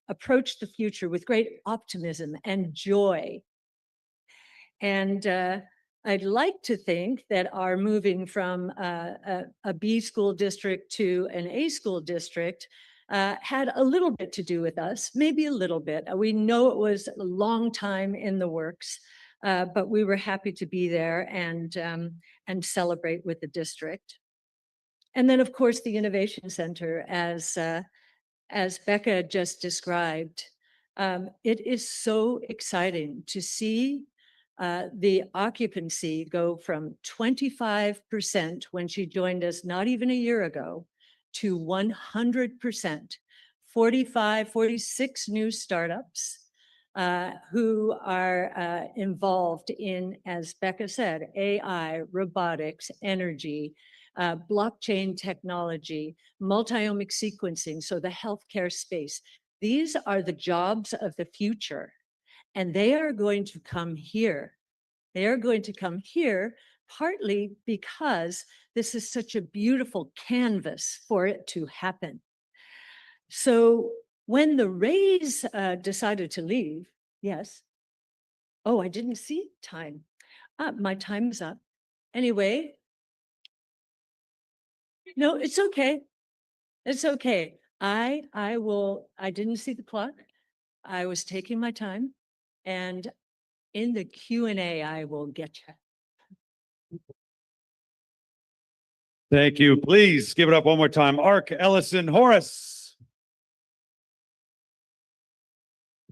approach the future with great optimism and joy. And I'd like to think that our moving from a B school district to an A school district had a little bit to do with us, maybe a little bit. We know it was a long time in the works, but we were happy to be there and celebrate with the district. And then, of course, the Innovation Center, as Becca just described. It is so exciting to see the occupancy go from 25% when she joined us not even a year ago to 100%, 46 new startups who are involved in, as Becca said, AI, robotics, energy, blockchain technology, multiomic sequencing, so the healthcare space. These are the jobs of the future, and they are going to come here. They are going to come here partly because this is such a beautiful canvas for it to happen. So when the Rays decided to leave, yes. Oh, I didn't see time. My time is up. Anyway, no, it's okay. It's okay. I didn't see the clock. I was taking my time, and in the Q&A, I will get you. Thank you. Please give it up one more time. ARC Ellison Horace.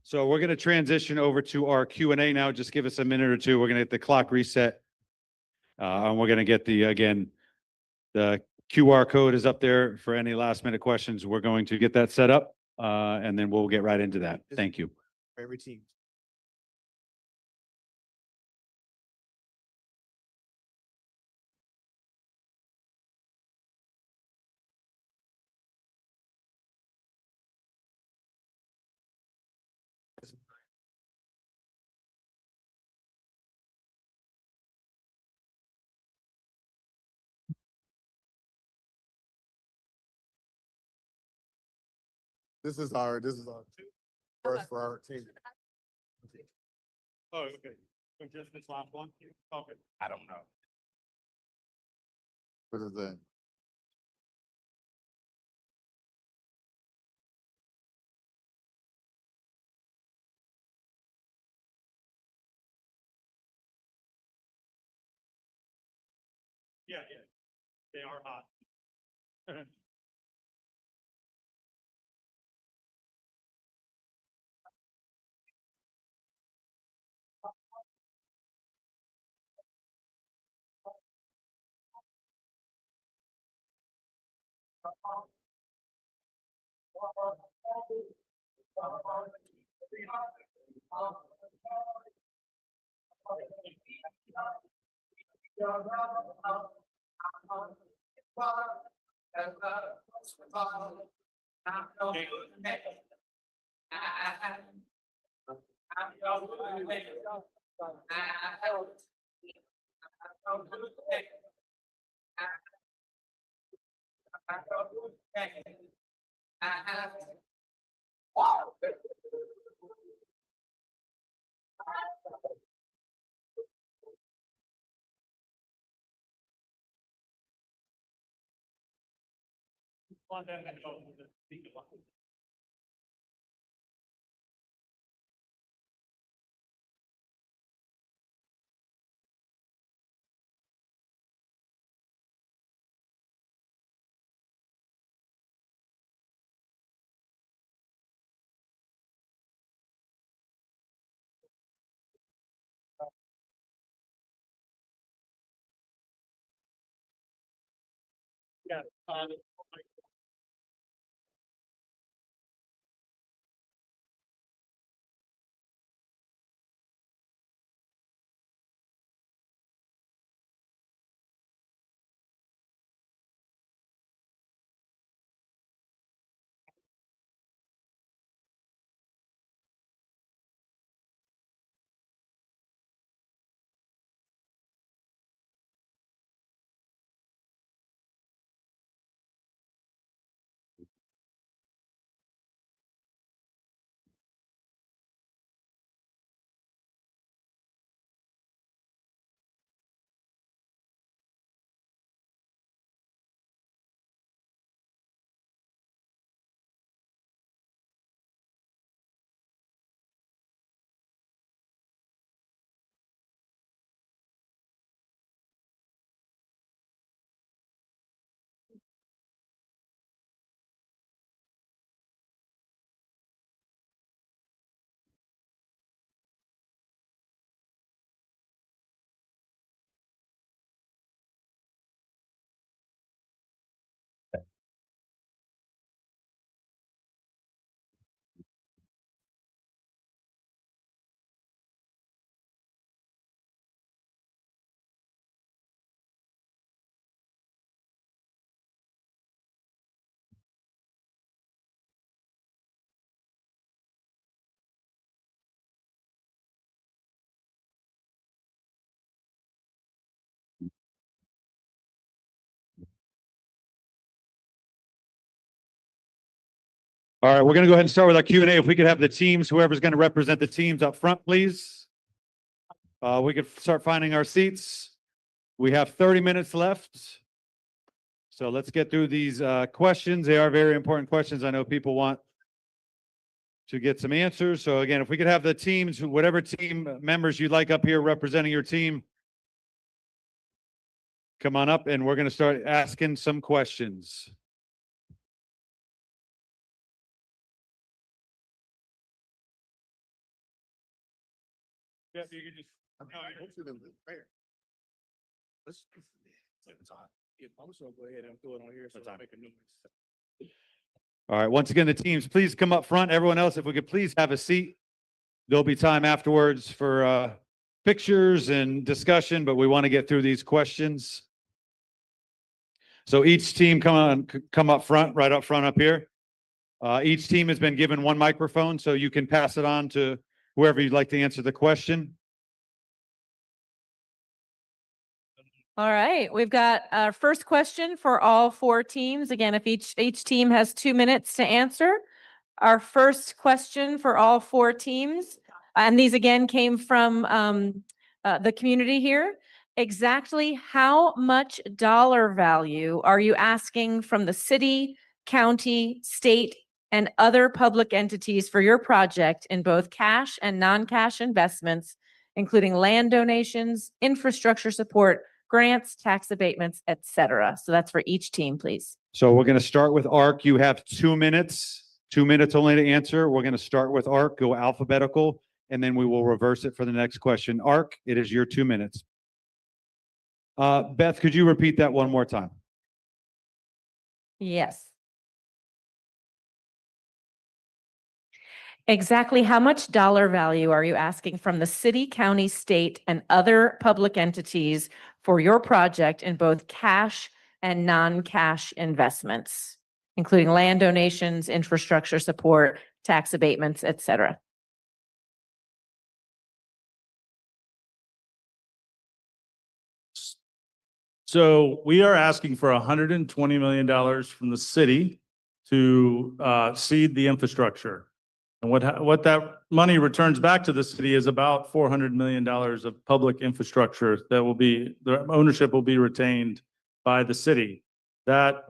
So we're going to transition over to our Q&A now. Just give us a minute or two. We're going to get the clock reset. And we're going to get the QR code is up there for any last minute questions. We're going to get that set up and then we'll get right into that. Thank you. Every team. This is our first for our team. Oh, okay. So just this last one? Okay. I don't know. What is that? Yeah, yeah. They are hot. All right, we're going to go ahead and start with our Q&A. If we could have the teams, whoever's going to represent the teams up front, please. We could start finding our seats. We have 30 minutes left. So let's get through these questions. They are very important questions. I know people want to get some answers. So again, if we could have the teams, whatever team members you'd like up here representing your team, come on up and we're going to start asking some questions. Yeah, you can just. Let's. I'm just gonna go ahead and throw it on here so I make a noise. All right, once again, the teams, please come up front. Everyone else, if we could please have a seat. There'll be time afterwards for pictures and discussion, but we want to get through these questions. So each team come up front, right up front up here. Each team has been given one microphone, so you can pass it on to whoever you'd like to answer the question. All right, we've got our first question for all four teams. Again, if each team has 2 minutes to answer. Our first question for all four teams, and these again came from the community here. Exactly how much dollar value are you asking from the city, county, state, and other public entities for your project in both cash and non-cash investments, including land donations, infrastructure support, grants, tax abatements, etc.? So that's for each team, please. So we're going to start with ARC. You have 2 minutes, 2 minutes only to answer. We're going to start with ARC, go alphabetical, and then we will reverse it for the next question. ARC, it is your 2 minutes. Beth, could you repeat that one more time? Yes. Exactly how much dollar value are you asking from the city, county, state, and other public entities for your project in both cash and non-cash investments, including land donations, infrastructure support, tax abatements, et cetera? So we are asking for $120 million from the city to seed the infrastructure. And what that money returns back to the city is about $400 million of public infrastructure that will be, the ownership will be retained by the city. That,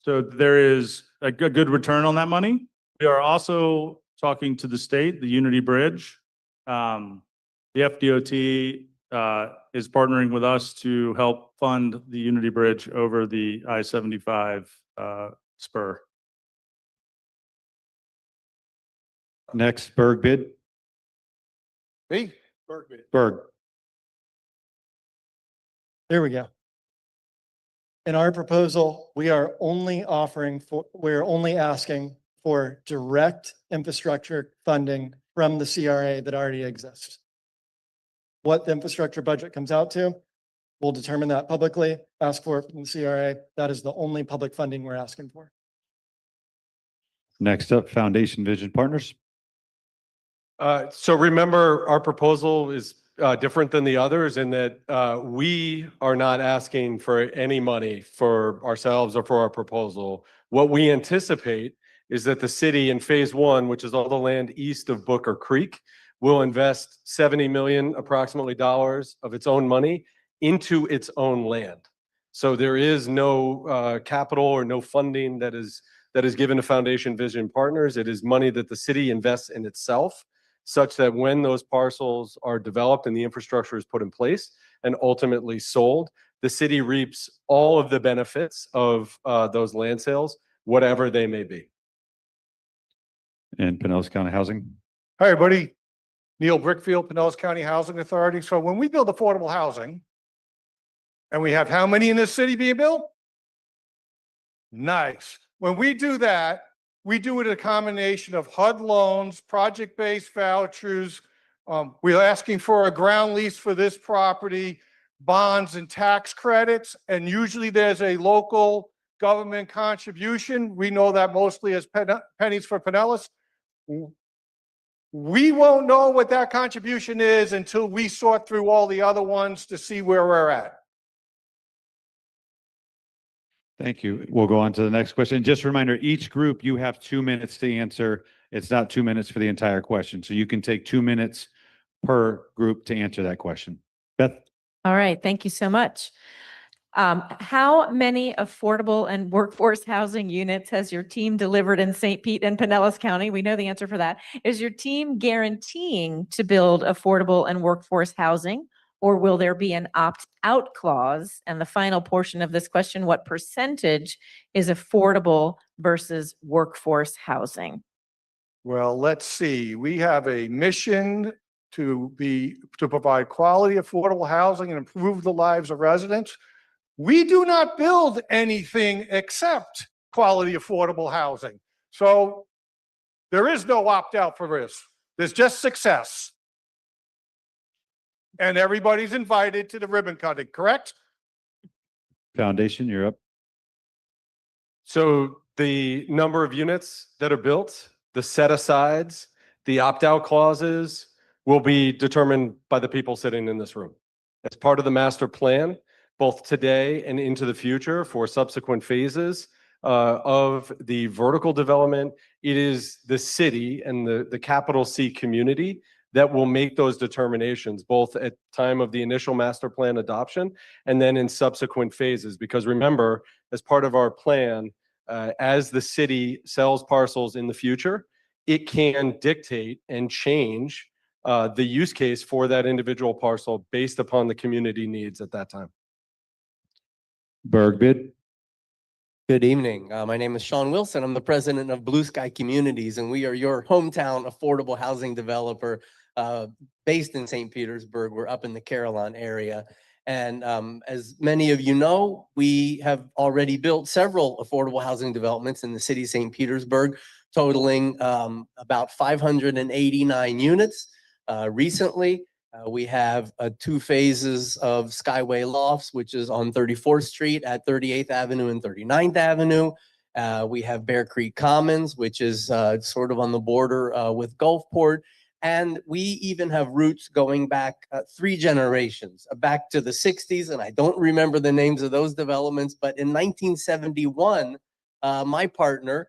so there is a good return on that money. We are also talking to the state, the Unity Bridge. The FDOT is partnering with us to help fund the Unity Bridge over the I-75 spur. Next, Berg bid. Me? Berg. There we go. In our proposal, we are only asking for direct infrastructure funding from the CRA that already exists. What the infrastructure budget comes out to, we'll determine that publicly, ask for it from the CRA. That is the only public funding we're asking for. Next up, Foundation Vision Partners. So remember, our proposal is different than the others in that we are not asking for any money for ourselves or for our proposal. What we anticipate is that the city in phase one, which is all the land east of Booker Creek, will invest $70 million approximately dollars of its own money into its own land. So there is no capital or no funding that is given to Foundation Vision Partners. It is money that the city invests in itself, such that when those parcels are developed and the infrastructure is put in place and ultimately sold, the city reaps all of the benefits of those land sales, whatever they may be. And Pinellas County Housing. Hi, everybody. Neil Brickfield, Pinellas County Housing Authority. So when we build affordable housing, and we have how many in this city being built? Nice. When we do that, we do it a combination of HUD loans, project-based vouchers. We're asking for a ground lease for this property, bonds and tax credits, and usually there's a local government contribution. We know that mostly as pennies for Pinellas. We won't know what that contribution is until we sort through all the other ones to see where we're at. Thank you. We'll go on to the next question. Just a reminder, each group, you have 2 minutes to answer. It's not 2 minutes for the entire question. So you can take 2 minutes per group to answer that question. Beth? All right, thank you so much. How many affordable and workforce housing units has your team delivered in St. Pete and Pinellas County? We know the answer for that. Is your team guaranteeing to build affordable and workforce housing, or will there be an opt-out clause? And the final portion of this question, what percentage is affordable versus workforce housing? Well, let's see. We have a mission to provide quality, affordable housing and improve the lives of residents. We do not build anything except quality, affordable housing. So there is no opt-out for this. There's just success. And everybody's invited to the ribbon cutting, correct? Foundation, you're up. So the number of units that are built, the set-asides, the opt-out clauses will be determined by the people sitting in this room. As part of the master plan, both today and into the future for subsequent phases of the vertical development, it is the city and the capital C community that will make those determinations, both at time of the initial master plan adoption and then in subsequent phases. Because remember, as part of our plan, as the city sells parcels in the future, it can dictate and change the use case for that individual parcel based upon the community needs at that time. Berg bid. Good evening. My name is Sean Wilson. I'm the president of Blue Sky Communities, and we are your hometown affordable housing developer based in St. Petersburg. We're up in the Carillon area. And as many of you know, we have already built several affordable housing developments in the city of St. Petersburg. totaling about 589 units. Recently, we have 2 phases of Skyway Lofts, which is on 34th Street at 38th Avenue and 39th Avenue. We have Bear Creek Commons, which is sort of on the border with Gulfport. And we even have roots going back 3 generations, back to the 60s. And I don't remember the names of those developments, but in 1971, my partner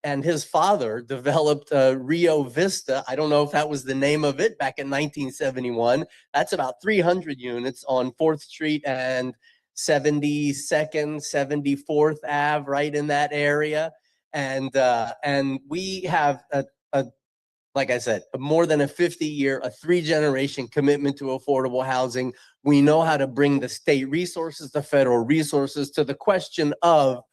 and his father developed Rio Vista. I don't know if that was the name of it back in 1971. That's about 300 units on 4th Street and 72nd, 74th Ave, right in that area. And we have like I said, more than a 50-year, a 3-generation commitment to affordable housing. We know how to bring the state resources, the federal resources to the question of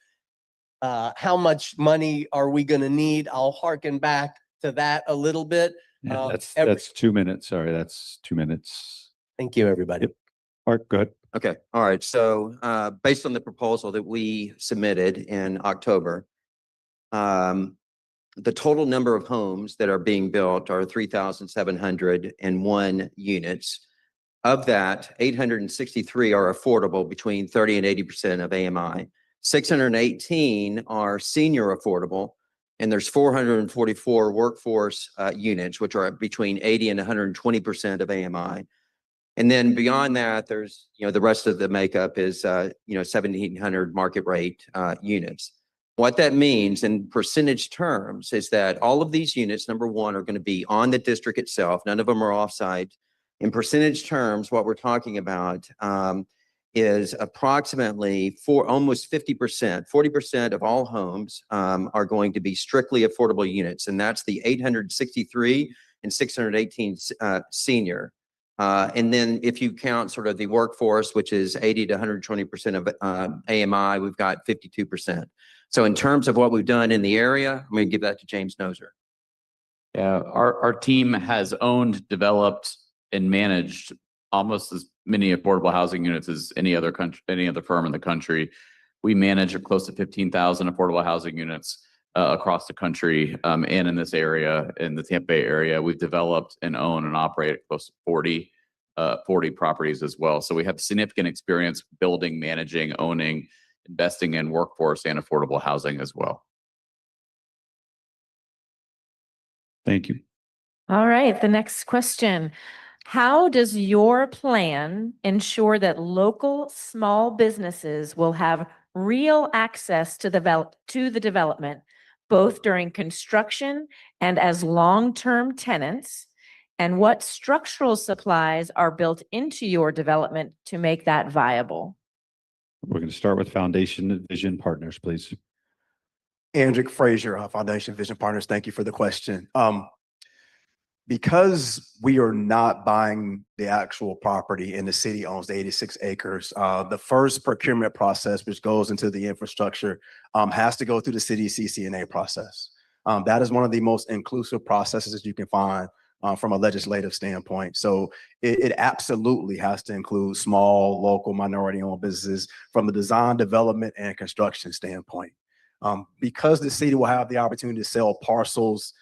how much money are we going to need? I'll harken back to that a little bit. Yeah, that's 2 minutes. Sorry, that's 2 minutes. Thank you, everybody. Yep. Art, go ahead. Okay, all right. So based on the proposal that we submitted in October, the total number of homes that are being built are 3,701 units. Of that, 863 are affordable between 30 and 80% of AMI. 618 are senior affordable, and there's 444 workforce units, which are between 80 and 120% of AMI. And then beyond that, there's, the rest of the makeup is, 1,700 market rate units. What that means in percentage terms is that all of these units, number one, are going to be on the district itself. None of them are offsite. In percentage terms, what we're talking about is approximately almost 50%, 40% of all homes are going to be strictly affordable units. And that's the 863 and 618 senior. And then if you count sort of the workforce, which is 80 to 120% of AMI, we've got 52%. So in terms of what we've done in the area, I'm going to give that to James Noser. Yeah, our team has owned, developed, and managed almost as many affordable housing units as any other firm in the country. We manage close to 15,000 affordable housing units across the country, and in this area, in the Tampa Bay area, we've developed and own and operate close to 40 properties as well. So we have significant experience building, managing, owning, investing in workforce and affordable housing as well. Thank you. All right, the next question. How does your plan ensure that local small businesses will have real access to the development, both during construction and as long-term tenants? And what structural supplies are built into your development to make that viable? We're going to start with Foundation Vision Partners, please. Andrick Frazier, Foundation Vision Partners. Thank you for the question. Because we are not buying the actual property and the city owns the 86 acres, the first procurement process, which goes into the infrastructure, has to go through the city CCNA process. That is one of the most inclusive processes that you can find from a legislative standpoint. So it absolutely has to include small, local, minority-owned businesses from the design, development, and construction standpoint. Because the city will have the opportunity to sell parcels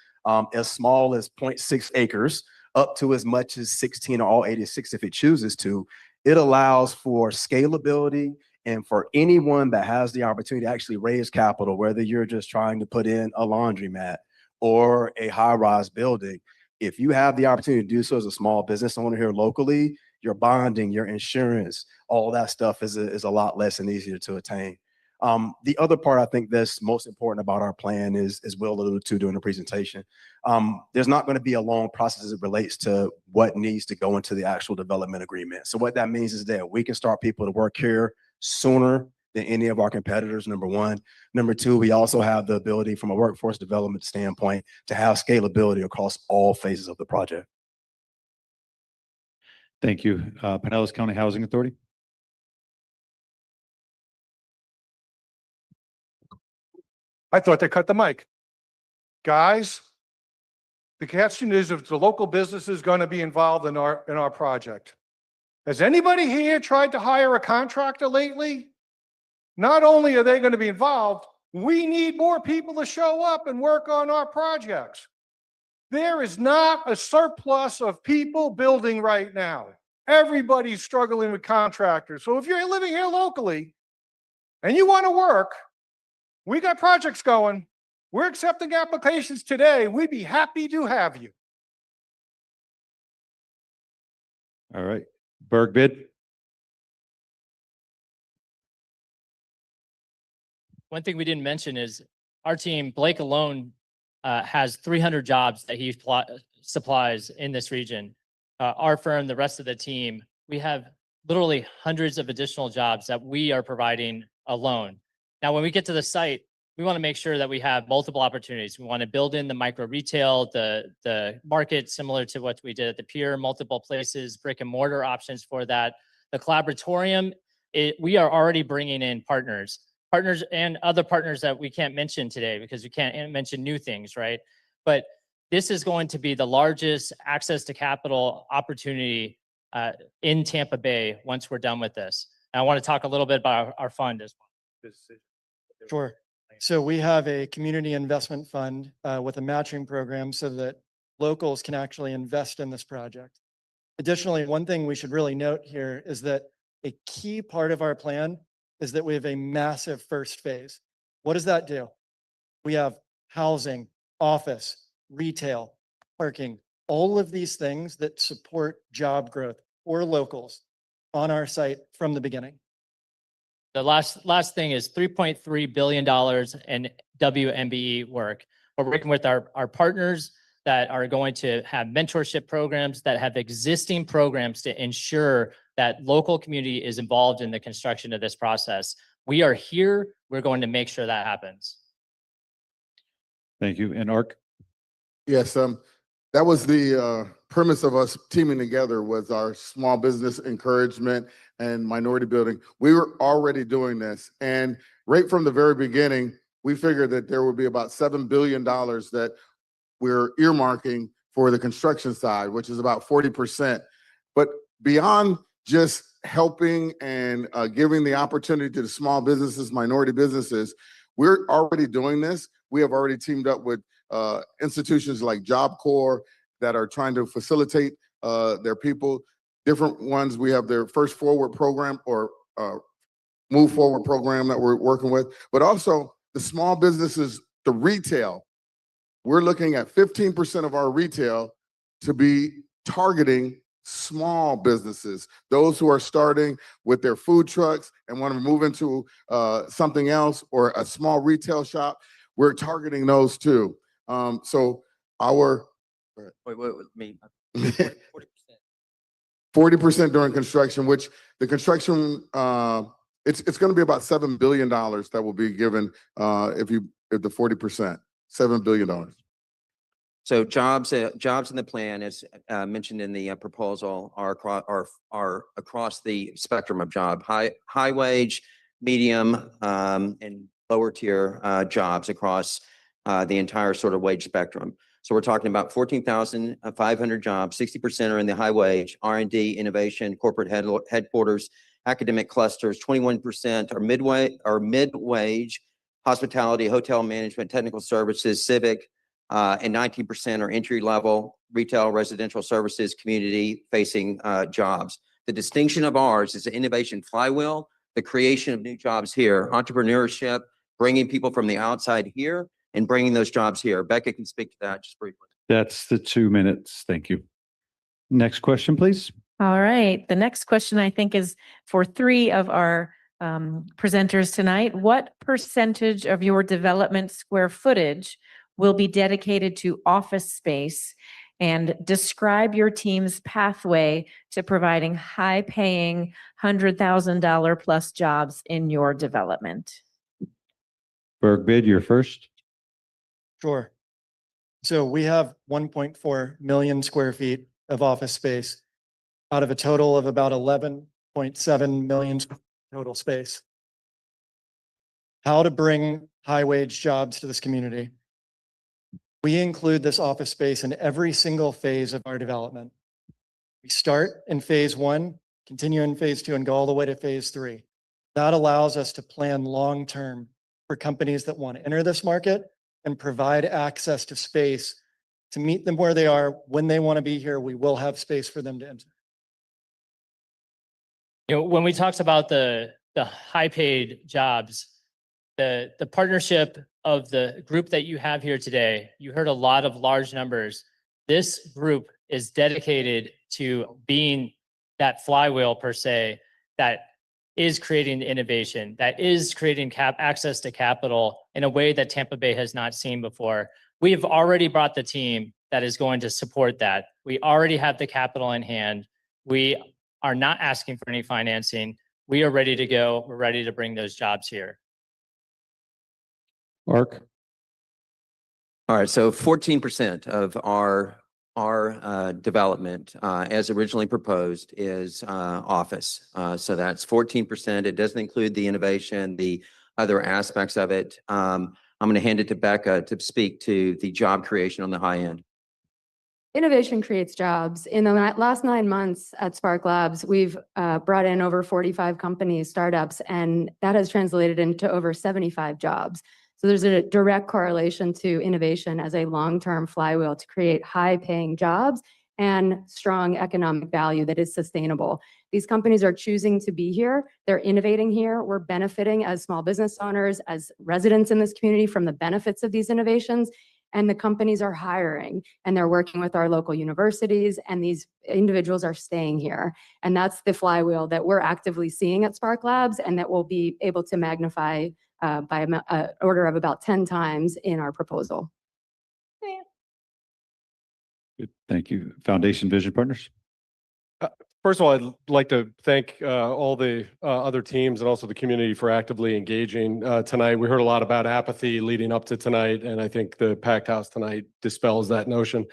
as small as 0.6 acres up to as much as 16 or all 86 if it chooses to, it allows for scalability and for anyone that has the opportunity to actually raise capital, whether you're just trying to put in a laundromat or a high-rise building. If you have the opportunity to do so as a small business owner here locally, your bonding, your insurance, all that stuff is a lot less and easier to attain. The other part I think that's most important about our plan is, as Will alluded to during the presentation, there's not going to be a long process as it relates to what needs to go into the actual development agreement. So what that means is that we can start people to work here sooner than any of our competitors, number one. Number two, we also have the ability from a workforce development standpoint to have scalability across all phases of the project. Thank you. Pinellas County Housing Authority. I thought they cut the mic. Guys, the question is if the local business is going to be involved in our project. Has anybody here tried to hire a contractor lately? Not only are they going to be involved, We need more people to show up and work on our projects. There is not a surplus of people building right now. Everybody's struggling with contractors. So if you're living here locally and you want to work, we got projects going. We're accepting applications today. We'd be happy to have you. All right. Berg bid. One thing we didn't mention is our team, Blake alone, has 300 jobs that he supplies in this region. Our firm, the rest of the team, we have literally hundreds of additional jobs that we are providing alone. Now, when we get to the site, we want to make sure that we have multiple opportunities. We want to build in the micro retail, the market similar to what we did at the pier, multiple places, brick and mortar options for that. The collaboratorium, we are already bringing in partners and other partners that we can't mention today because we can't mention new things, right? But this is going to be the largest access to capital opportunity in Tampa Bay once we're done with this. And I want to talk a little bit about our fund as well. Sure. So we have a community investment fund with a matching program so that locals can actually invest in this project. Additionally, one thing we should really note here is that a key part of our plan is that we have a massive first phase. What does that do? We have housing, office, retail, parking, all of these things that support job growth for locals on our site from the beginning. The last thing is $3.3 billion in WMBE work. We're working with our partners that are going to have mentorship programs that have existing programs to ensure that local community is involved in the construction of this process. We are here. We're going to make sure that happens. Thank you. And Ark? Yes, that was the premise of us teaming together was our small business encouragement and minority building. We were already doing this. And right from the very beginning, we figured that there would be about $7 billion that we're earmarking for the construction side, which is about 40%. But beyond just helping and giving the opportunity to the small businesses, minority businesses, we're already doing this. We have already teamed up with institutions like Job Corps that are trying to facilitate their people. Different ones, we have their First Forward program or Move Forward program that we're working with, but also the small businesses, the retail. We're looking at 15% of our retail to be targeting small businesses, those who are starting with their food trucks and want to move into something else or a small retail shop. We're targeting those too. So our Wait, me. 40% during construction, which the construction it's going to be about $7 billion that will be given if the 40%, $7 billion. So jobs in the plan, as mentioned in the proposal, are across the spectrum of job, high wage, medium, and lower tier jobs across the entire sort of wage spectrum. So we're talking about 14,500 jobs, 60% are in the high wage, R&D, innovation, corporate headquarters, academic clusters, 21% are mid-wage, hospitality, hotel management, technical services, civic, and 19% are entry-level, retail, residential services, community-facing jobs. The distinction of ours is the innovation flywheel, the creation of new jobs here, entrepreneurship, bringing people from the outside here, and bringing those jobs here. Becca can speak to that just briefly. That's the 2 minutes. Thank you. Next question, please. All right. The next question I think is for three of our presenters tonight. What percentage of your development square footage will be dedicated to office space? And describe your team's pathway to providing high-paying $100,000 plus jobs in your development. Berg bid, you're first. Sure. So we have 1.4 million square feet of office space out of a total of about 11.7 million total space. How to bring high wage jobs to this community. We include this office space in every single phase of our development. We start in phase 1, continue in phase 2, and go all the way to phase 3. That allows us to plan long-term for companies that want to enter this market and provide access to space to meet them where they are. When they want to be here, we will have space for them to enter. You know, when we talked about the high paid jobs, the partnership of the group that you have here today, you heard a lot of large numbers. This group is dedicated to being that flywheel per se, that is creating innovation, that is creating access to capital in a way that Tampa Bay has not seen before. We have already brought the team that is going to support that. We already have the capital in hand. We are not asking for any financing. We are ready to go. We're ready to bring those jobs here. Mark? All right, so 14% of our development, as originally proposed, is office. So that's 14%. It doesn't include the innovation, the other aspects of it. I'm going to hand it to Becca to speak to the job creation on the high end. Innovation creates jobs. In the last 9 months at Spark Labs, we've brought in over 45 companies, startups, and that has translated into over 75 jobs. So there's a direct correlation to innovation as a long-term flywheel to create high-paying jobs and strong economic value that is sustainable. These companies are choosing to be here. They're innovating here. We're benefiting as small business owners, as residents in this community from the benefits of these innovations. And the companies are hiring and they're working with our local universities, and these individuals are staying here. And that's the flywheel that we're actively seeing at Spark Labs, and that we'll be able to magnify by an order of about 10 times in our proposal. Good. Thank you. Foundation Vision Partners. First of all, I'd like to thank all the other teams and also the community for actively engaging tonight. We heard a lot about apathy leading up to tonight, and I think the packed house tonight dispels that notion.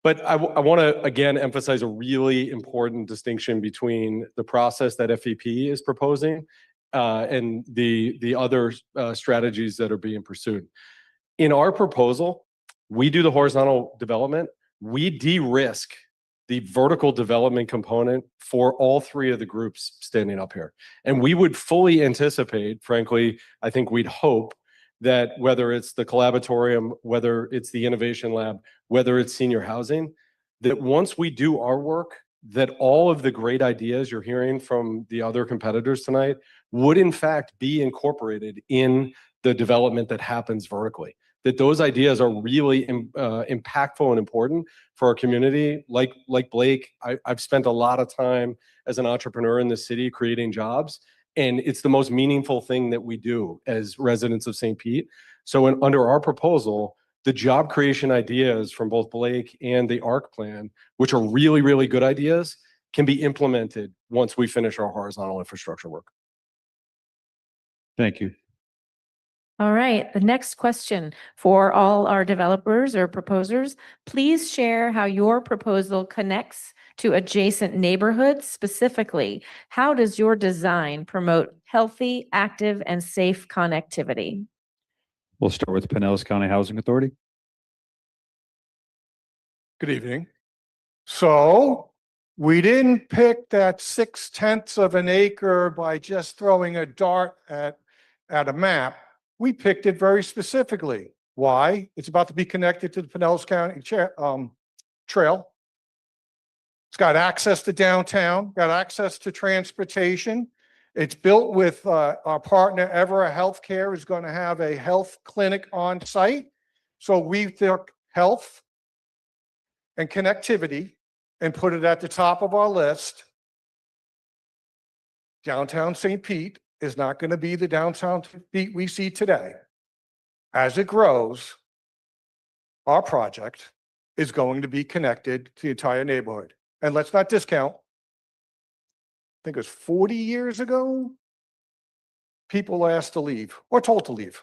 But I want to, again, emphasize a really important distinction between the process that FEP is proposing and the other strategies that are being pursued. In our proposal, we do the horizontal development. We de-risk the vertical development component for all three of the groups standing up here. And we would fully anticipate, frankly, I think we'd hope that whether it's the collaboratorium, whether it's the innovation lab, whether it's senior housing, that once we do our work, that all of the great ideas you're hearing from the other competitors tonight would in fact be incorporated in the development that happens vertically. That those ideas are really impactful and important for our community. Like Blake, I've spent a lot of time as an entrepreneur in the city creating jobs, and it's the most meaningful thing that we do as residents of St. Pete. So under our proposal, the job creation ideas from both Blake and the ARC plan, which are really, really good ideas, can be implemented once we finish our horizontal infrastructure work. Thank you. All right, the next question for all our developers or proposers, please share how your proposal connects to adjacent neighborhoods. Specifically, how does your design promote healthy, active, and safe connectivity? We'll start with Pinellas County Housing Authority. Good evening. So we didn't pick that 0.6 of an acre by just throwing a dart at a map. We picked it very specifically. Why? It's about to be connected to the Pinellas County Trail. It's got access to downtown, got access to transportation. It's built with our partner, Evera Healthcare, is going to have a health clinic on site. So we took health and connectivity and put it at the top of our list. Downtown St. Pete is not going to be the downtown St. Pete we see today. As it grows, our project is going to be connected to the entire neighborhood. And let's not discount, I think it was 40 years ago, people were asked to leave or told to leave.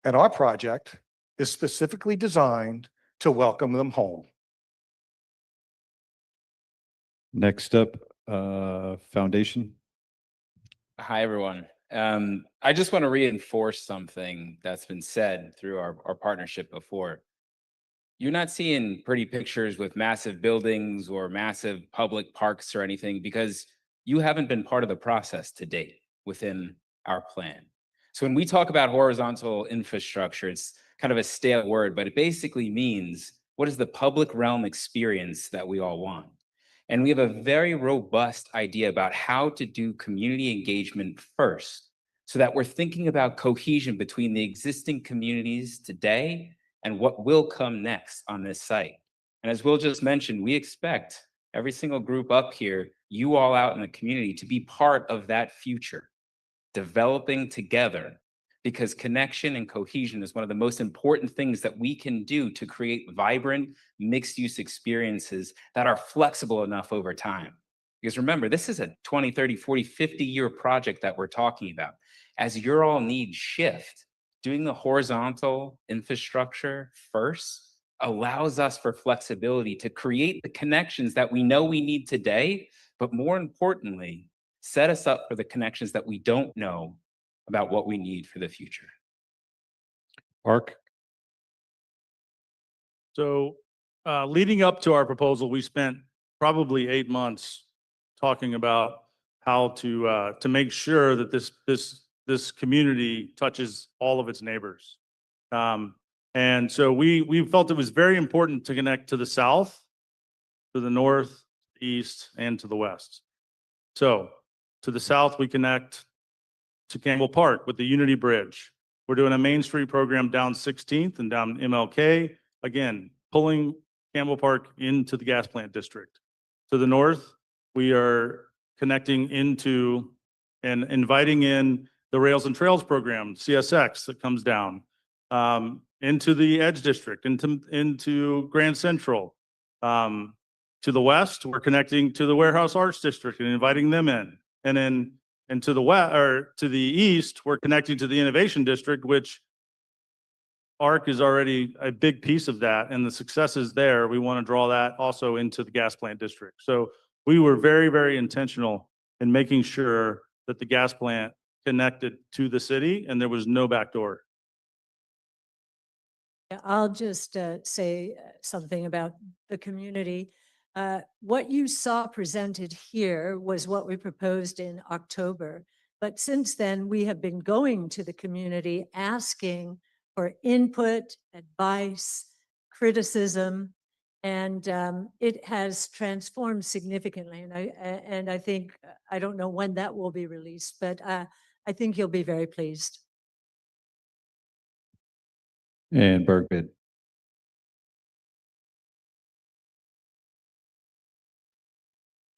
And our project is specifically designed to welcome them home. Next up, Foundation. Hi, everyone. I just want to reinforce something that's been said through our partnership before. You're not seeing pretty pictures with massive buildings or massive public parks or anything because you haven't been part of the process to date within our plan. So when we talk about horizontal infrastructure, it's kind of a stale word, but it basically means what is the public realm experience that we all want? And we have a very robust idea about how to do community engagement first, so that we're thinking about cohesion between the existing communities today and what will come next on this site. And as Will just mentioned, we expect every single group up here, you all out in the community, to be part of that future, developing together, because connection and cohesion is one of the most important things that we can do to create vibrant mixed-use experiences that are flexible enough over time. Because remember, this is a 20, 30, 40, 50-year project that we're talking about. As your all needs shift, doing the horizontal infrastructure first allows us for flexibility to create the connections that we know we need today, but more importantly, set us up for the connections that we don't know about what we need for the future. Mark? So leading up to our proposal, we spent probably 8 months talking about how to make sure that this community touches all of its neighbors. And so we felt it was very important to connect to the south, to the north, east, and to the west. So to the south, we connect to Campbell Park with the Unity Bridge. We're doing a Main Street program down 16th and down MLK, again, pulling Campbell Park into the gas plant district. To the north, we are connecting into and inviting in the Rails and Trails program, CSX, that comes down into the Edge District, into Grand Central. To the west, we're connecting to the Warehouse Arts District and inviting them in. And then and to the west, or to the east, we're connecting to the Innovation District, which ARC is already a big piece of that, and the successes there, we want to draw that also into the gas plant district. So we were very, very intentional in making sure that the gas plant connected to the city and there was no backdoor. I'll just say something about the community. What you saw presented here was what we proposed in October. But since then, we have been going to the community asking for input, advice, criticism, and it has transformed significantly. And I think, I don't know when that will be released, but I think you'll be very pleased. And Bergvid.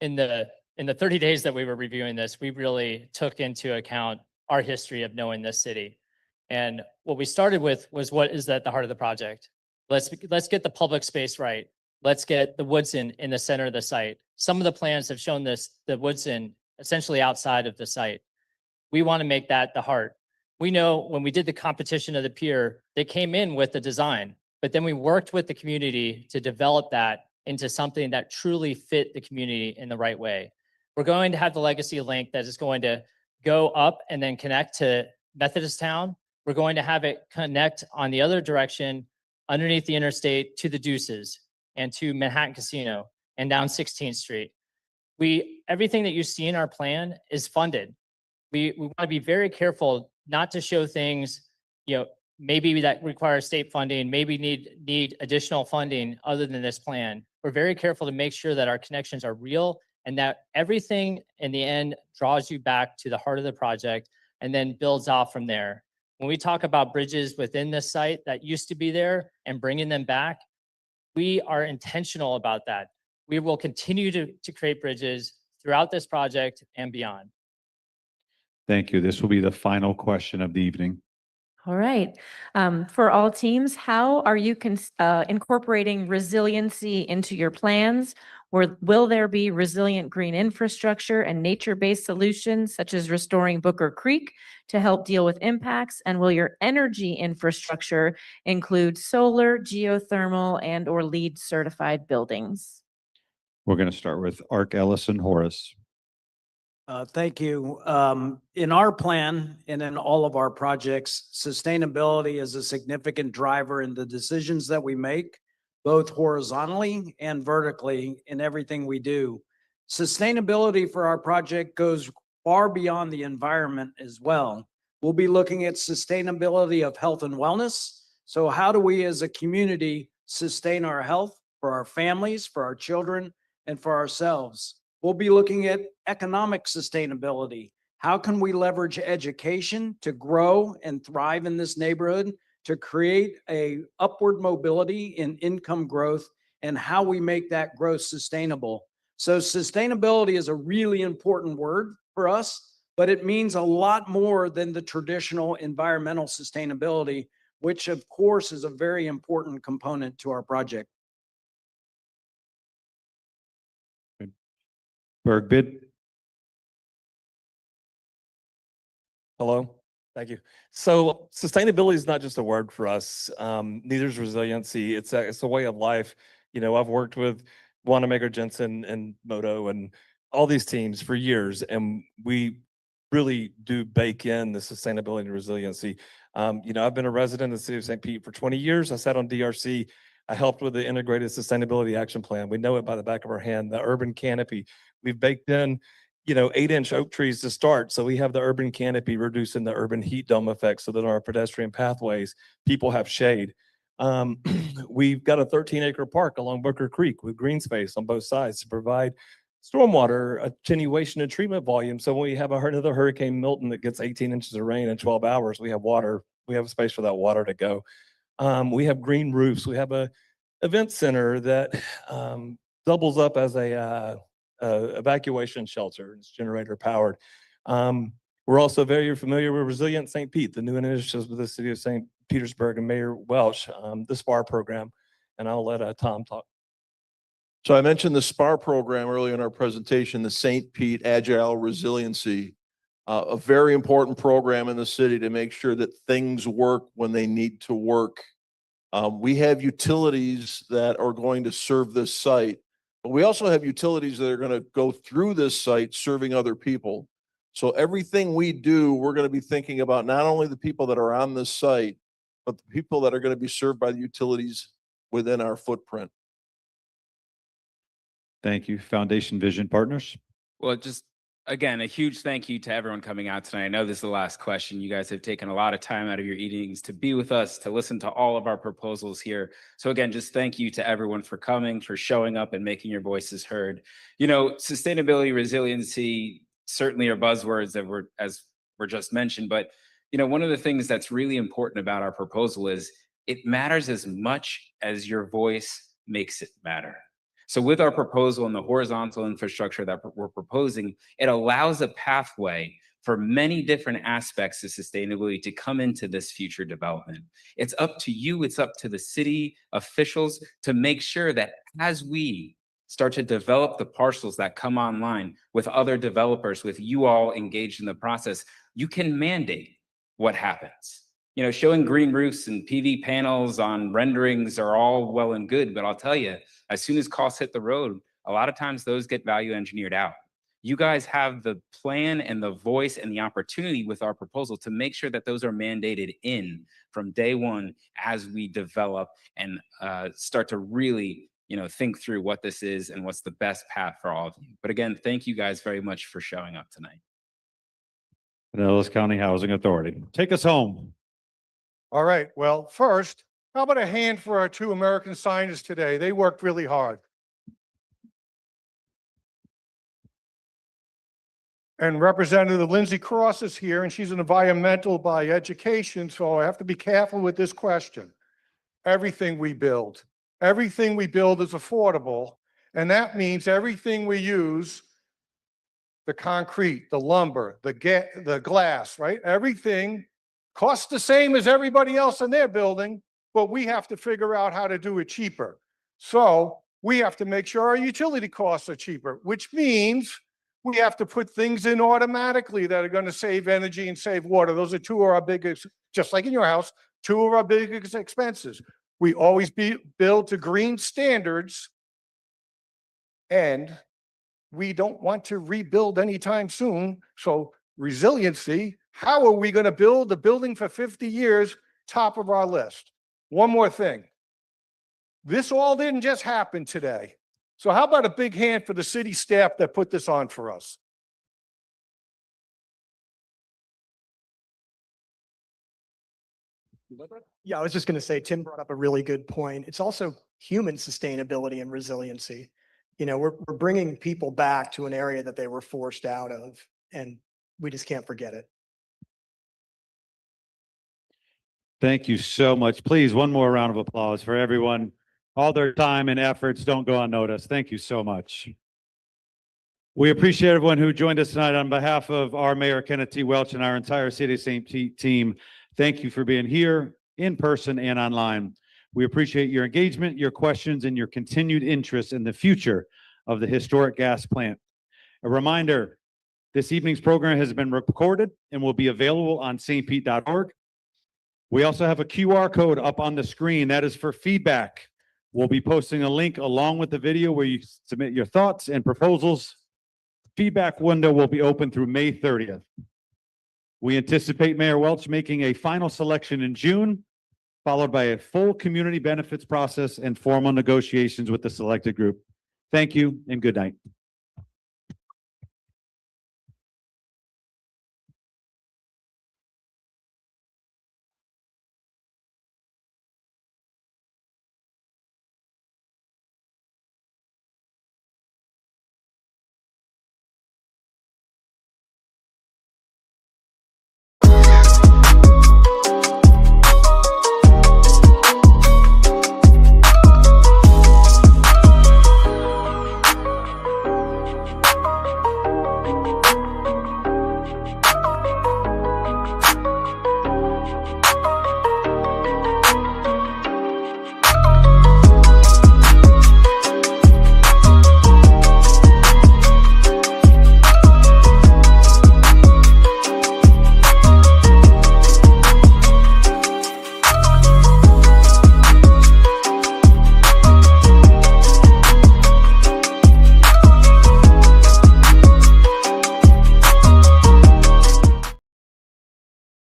In the 30 days that we were reviewing this, we really took into account our history of knowing this city. And what we started with was what is at the heart of the project. Let's get the public space right. Let's get the Woodson in the center of the site. Some of the plans have shown this, the Woodson essentially outside of the site. We want to make that the heart. We know when we did the competition of the pier, they came in with the design, but then we worked with the community to develop that into something that truly fit the community in the right way. We're going to have the Legacy Link that is going to go up and then connect to Methodist Town. We're going to have it connect on the other direction underneath the interstate to the Deuces and to Manhattan Casino and down 16th Street. Everything that you see in our plan is funded. We want to be very careful not to show things, maybe that require state funding, maybe need additional funding other than this plan. We're very careful to make sure that our connections are real and that everything in the end draws you back to the heart of the project and then builds off from there. When we talk about bridges within this site that used to be there and bringing them back, we are intentional about that. We will continue to create bridges throughout this project and beyond. Thank you. This will be the final question of the evening. All right. For all teams, how are you incorporating resiliency into your plans? Or will there be resilient green infrastructure and nature-based solutions such as restoring Booker Creek to help deal with impacts? And will your energy infrastructure include solar, geothermal, and or LEED certified buildings? We're going to start with Ark Ellison Horace. Thank you. In our plan and in all of our projects, sustainability is a significant driver in the decisions that we make, both horizontally and vertically in everything we do. Sustainability for our project goes far beyond the environment as well. We'll be looking at sustainability of health and wellness. So how do we as a community sustain our health for our families, for our children, and for ourselves? We'll be looking at economic sustainability. How can we leverage education to grow and thrive in this neighborhood, to create a upward mobility in income growth, and how we make that growth sustainable? So sustainability is a really important word for us, but it means a lot more than the traditional environmental sustainability, which of course is a very important component to our project. Bergbid. Hello, thank you. So sustainability is not just a word for us. Neither is resiliency. It's a way of life. You know, I've worked with Wanamaker, Jensen, and Moto, and all these teams for years, and we really do bake in the sustainability and resiliency. You know, I've been a resident of the city of St. Pete for 20 years. I sat on DRC. I helped with the integrated sustainability action plan. We know it by the back of our hand. The urban canopy. We've baked in, you know, 8-inch oak trees to start. So we have the urban canopy reducing the urban heat dome effect so that on our pedestrian pathways, people have shade. We've got a 13-acre park along Booker Creek with green space on both sides to provide stormwater attenuation and treatment volume. So when we have another Hurricane Milton that gets 18 inches of rain in 12 hours, we have water. We have a space for that water to go. We have green roofs. We have a event center that doubles up as a evacuation shelter. It's generator powered. We're also very familiar with Resilient St. Pete, the new initiatives with the city of St. Petersburg and Mayor Welch, the SPAR program. And I'll let Tom talk. So I mentioned the SPAR program earlier in our presentation, the St. Pete Agile Resiliency, a very important program in the city to make sure that things work when they need to work. We have utilities that are going to serve this site, but we also have utilities that are going to go through this site serving other people. So everything we do, we're going to be thinking about not only the people that are on this site, but the people that are going to be served by the utilities within our footprint. Thank you. Foundation Vision Partners. Well, just again, a huge thank you to everyone coming out tonight. I know this is the last question. You guys have taken a lot of time out of your evenings to be with us, to listen to all of our proposals here. So again, just thank you to everyone for coming, for showing up and making your voices heard. You know, sustainability, resiliency certainly are buzzwords that were just mentioned, but you know, one of the things that's really important about our proposal is it matters as much as your voice makes it matter. So with our proposal and the horizontal infrastructure that we're proposing, it allows a pathway for many different aspects of sustainability to come into this future development. It's up to you, it's up to the city officials to make sure that as we start to develop the parcels that come online with other developers, with you all engaged in the process, you can mandate what happens. You know, showing green roofs and PV panels on renderings are all well and good, but I'll tell you, as soon as costs hit the road, a lot of times those get value engineered out. You guys have the plan and the voice and the opportunity with our proposal to make sure that those are mandated in from day one as we develop and start to really, you know, think through what this is and what's the best path for all of you. But again, thank you guys very much for showing up tonight. Pinellas County Housing Authority. Take us home. All right, well, first, how about a hand for our two American scientists today? They worked really hard. And Representative Lindsay Cross is here, and she's an environmental by education, so I have to be careful with this question. Everything we build is affordable, and that means everything we use, the concrete, the lumber, the glass, right? Everything costs the same as everybody else in their building, but we have to figure out how to do it cheaper. So we have to make sure our utility costs are cheaper, which means we have to put things in automatically that are going to save energy and save water. Those are two of our biggest, just like in your house, two of our biggest expenses. We always build to green standards, and we don't want to rebuild anytime soon. So resiliency, how are we going to build a building for 50 years? Top of our list. One more thing. This all didn't just happen today. So how about a big hand for the city staff that put this on for us? Yeah, I was just going to say, Tim brought up a really good point. It's also human sustainability and resiliency. You know, we're bringing people back to an area that they were forced out of, and we just can't forget it. Thank you so much. Please, one more round of applause for everyone. All their time and efforts don't go unnoticed. Thank you so much. We appreciate everyone who joined us tonight. On behalf of our Mayor Kenneth T. Welch and our entire City of St. Pete team, thank you for being here in person and online. We appreciate your engagement, your questions, and your continued interest in the future of the historic gas plant. A reminder, this evening's program has been recorded and will be available on stpete.org. We also have a QR code up on the screen. That is for feedback. We'll be posting a link along with the video where you submit your thoughts and proposals. Feedback window will be open through May 30th. We anticipate Mayor Welch making a final selection in June, followed by a full community benefits process and formal negotiations with the selected group. Thank you and good night.